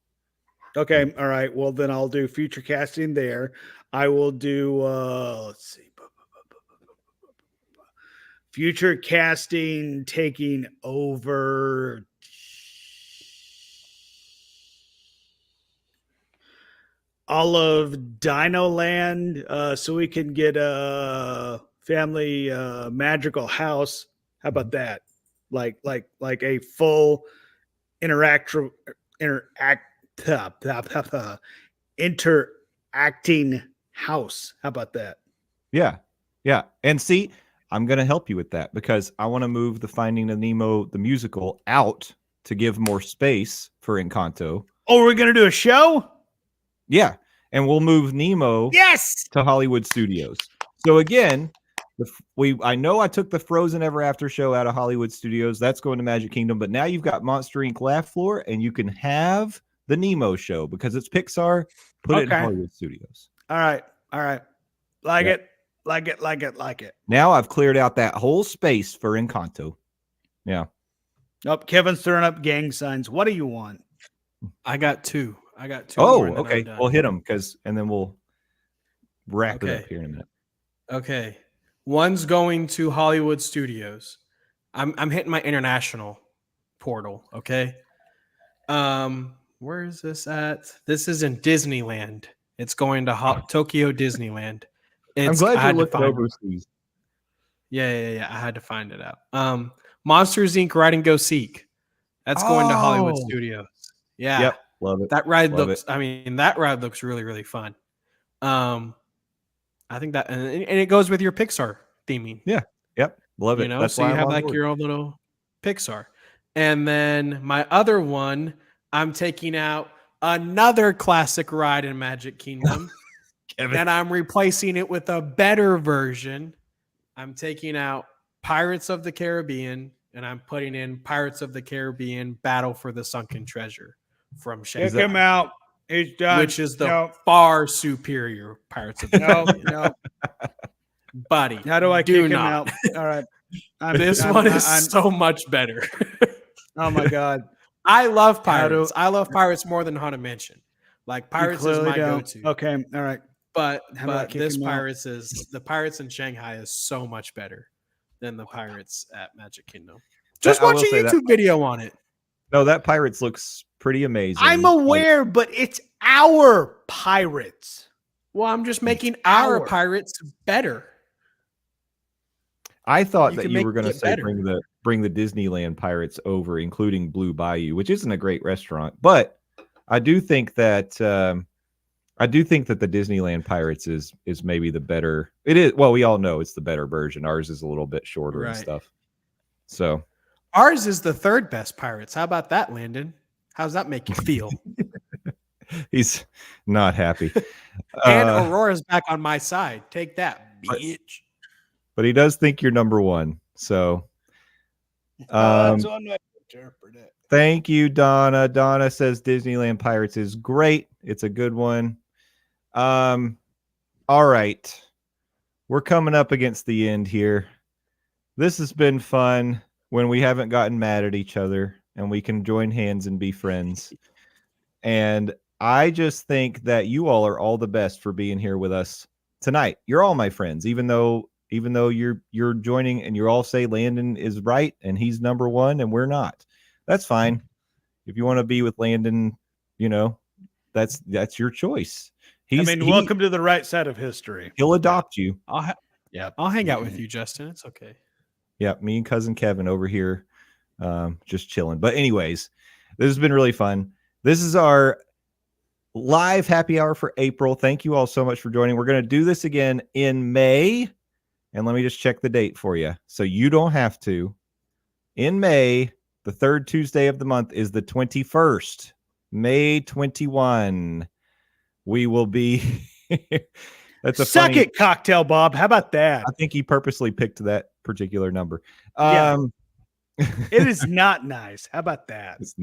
[SPEAKER 3] Okay, all right. Well, then I'll do future casting there. I will do let's see. Future casting taking over all of Dino Land, so we can get a family magical house. How about that? Like a full interacting house. How about that?
[SPEAKER 1] Yeah. And see, I'm going to help you with that because I want to move the Finding of Nemo, the musical, out to give more space for Encanto.
[SPEAKER 3] Oh, we're going to do a show?
[SPEAKER 1] Yeah. And we'll move Nemo to Hollywood Studios. So again, I know I took the Frozen Ever After show out of Hollywood Studios. That's going to Magic Kingdom. But now you've got Monster Inc. Laugh Floor, and you can have the Nemo show because it's Pixar. Put it in Hollywood Studios.
[SPEAKER 3] All right. Like it.
[SPEAKER 1] Now I've cleared out that whole space for Encanto. Yeah.
[SPEAKER 3] Oh, Kevin's throwing up gang signs. What do you want?
[SPEAKER 2] I got two.
[SPEAKER 1] Oh, okay. We'll hit them and then we'll wrap it up here in a minute.
[SPEAKER 2] Okay. One's going to Hollywood Studios. I'm hitting my international portal. Okay. Where is this at? This is in Disneyland. It's going to Tokyo Disneyland.
[SPEAKER 1] I'm glad you looked overseas.
[SPEAKER 2] Yeah. I had to find it out. Monsters Inc. Ride and Go Seek. That's going to Hollywood Studios. Yeah.
[SPEAKER 1] Love it.
[SPEAKER 2] That ride
[SPEAKER 1] Love
[SPEAKER 2] looks.
[SPEAKER 1] it.
[SPEAKER 2] I mean, that ride looks really, really fun. I think that, and it goes with your Pixar theming.
[SPEAKER 1] Yeah. Yep. Love it. That's
[SPEAKER 2] So
[SPEAKER 1] why
[SPEAKER 2] you
[SPEAKER 1] I'm
[SPEAKER 2] have
[SPEAKER 1] on
[SPEAKER 2] like
[SPEAKER 1] board.
[SPEAKER 2] your own little Pixar. And then my other one, I'm taking out another classic ride in Magic Kingdom,
[SPEAKER 1] Kevin.
[SPEAKER 2] and I'm replacing it with a better version. I'm taking out Pirates of the Caribbean, and I'm putting in Pirates of the Caribbean Battle for the Sunken Treasure from
[SPEAKER 3] Kick
[SPEAKER 2] Shanghai,
[SPEAKER 3] him out. He's done.
[SPEAKER 2] which is the far superior Pirates of the Caribbean.
[SPEAKER 3] No.
[SPEAKER 2] Buddy,
[SPEAKER 3] How do I
[SPEAKER 2] do
[SPEAKER 3] kick him
[SPEAKER 2] not.
[SPEAKER 3] out? All right.
[SPEAKER 2] This one is so much better.
[SPEAKER 3] Oh my God.
[SPEAKER 2] I love Pirates. I love Pirates more than Haunted Mansion. Like Pirates is my go-to.
[SPEAKER 3] Okay. All right.
[SPEAKER 2] But
[SPEAKER 3] How do I kick
[SPEAKER 2] this
[SPEAKER 3] him out?
[SPEAKER 2] Pirates is the Pirates in Shanghai is so much better than the Pirates at Magic Kingdom. Just
[SPEAKER 1] I will
[SPEAKER 2] watch a
[SPEAKER 1] say that-
[SPEAKER 2] YouTube video on it.
[SPEAKER 1] No, that Pirates looks pretty amazing.
[SPEAKER 3] I'm aware, but it's our Pirates.
[SPEAKER 2] Well, I'm just making our
[SPEAKER 3] our.
[SPEAKER 2] Pirates better.
[SPEAKER 1] I thought
[SPEAKER 2] You
[SPEAKER 1] that
[SPEAKER 2] can
[SPEAKER 1] you
[SPEAKER 2] make
[SPEAKER 1] were going to
[SPEAKER 2] it
[SPEAKER 1] say
[SPEAKER 2] better.
[SPEAKER 1] bring the Disneyland Pirates over, including Blue Bayou, which isn't a great restaurant, but I do think that the Disneyland Pirates is maybe the better. It is. Well, we all know it's the better version. Ours is a little bit shorter and
[SPEAKER 2] Right.
[SPEAKER 1] stuff. So
[SPEAKER 2] Ours is the third best Pirates. How about that, Landon? How's that make you feel?
[SPEAKER 1] he's not happy.
[SPEAKER 2] And Aurora's back on my side. Take that, bitch.
[SPEAKER 1] But he does think you're number one. So
[SPEAKER 3] That's one way to interpret it.
[SPEAKER 1] thank you, Donna. Donna says Disneyland Pirates is great. It's a good one. All right. We're coming up against the end here. This has been fun when we haven't gotten mad at each other and we can join hands and be friends. And I just think that you all are all the best for being here with us tonight. You're all my friends, even though you're joining and you all say Landon is right and he's number one and we're not. That's fine. If you want to be with Landon, that's your choice.
[SPEAKER 3] Welcome to the right side of history.
[SPEAKER 1] He'll adopt you.
[SPEAKER 2] I'll hang out with you, Justin. It's okay.
[SPEAKER 1] Yeah, me and cousin Kevin over here, just chilling. But anyways, this has been really fun. This is our live happy hour for April. Thank you all so much for joining. We're going to do this again in May. And let me just check the date for you, so you don't have to. In May, the third Tuesday of the month is the 21st, May 21. We will be. That's a
[SPEAKER 3] Suck it, Cocktail Bob. How about that?
[SPEAKER 1] I think he purposely picked that particular number.
[SPEAKER 3] Yeah. It is not nice. How about that?
[SPEAKER 1] It's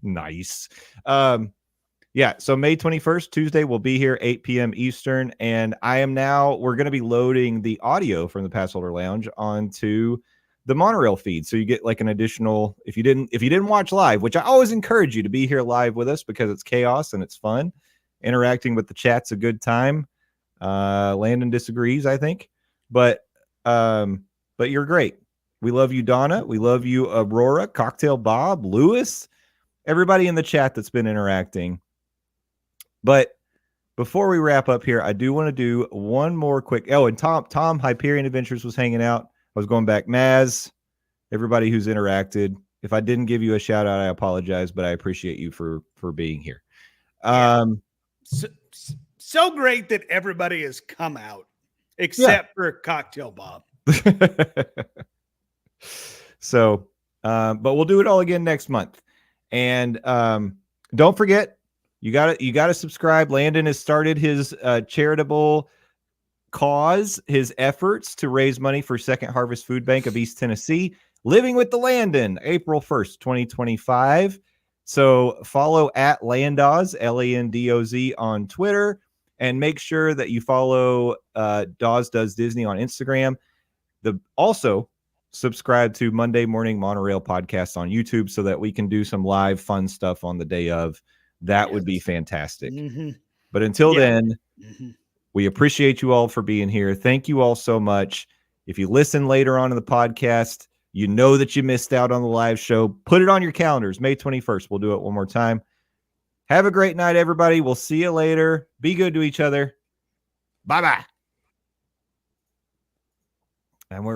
[SPEAKER 1] nice. Yeah, so May 21st, Tuesday, we'll be here 8 p.m. Eastern, and we're going to be loading the audio from the Passholder Lounge onto the Monorail feed. So you get like an additional, if you didn't watch live, which I always encourage you to be here live with us because it's chaos and it's fun. Interacting with the chat's a good time. Landon disagrees, I think, but you're great. We love you, Donna. We love you, Aurora, Cocktail Bob, Lewis, everybody in the chat that's been interacting. But before we wrap up here, I do want to do one more quick. Oh, and Tom Hyperion Adventures was hanging out. I was going back. Maz, everybody who's interacted. If I didn't give you a shout out, I apologize, but I appreciate you for being here.
[SPEAKER 3] So great that everybody has come out except for Cocktail Bob.
[SPEAKER 1] So, but we'll do it all again next month. And don't forget, you gotta subscribe. Landon has started his charitable cause, his efforts to raise money for Second Harvest Food Bank of East Tennessee. Living with the Landon, April 1st, 2025. So follow at Landoz, Landoz on Twitter, and make sure that you follow Doz Does Disney on Instagram. Also subscribe to Monday Morning Monorail podcast on YouTube so that we can do some live fun stuff on the day of. That would be fantastic.
[SPEAKER 3] Mm-hmm.
[SPEAKER 1] But until then, we appreciate you all for being here. Thank you all so much. If you listen later on in the podcast, you know that you missed out on the live show. Put it on your calendars, May 21st. We'll do it one more time. Have a great night, everybody. We'll see you later. Be good to each other. Bye-bye. And we're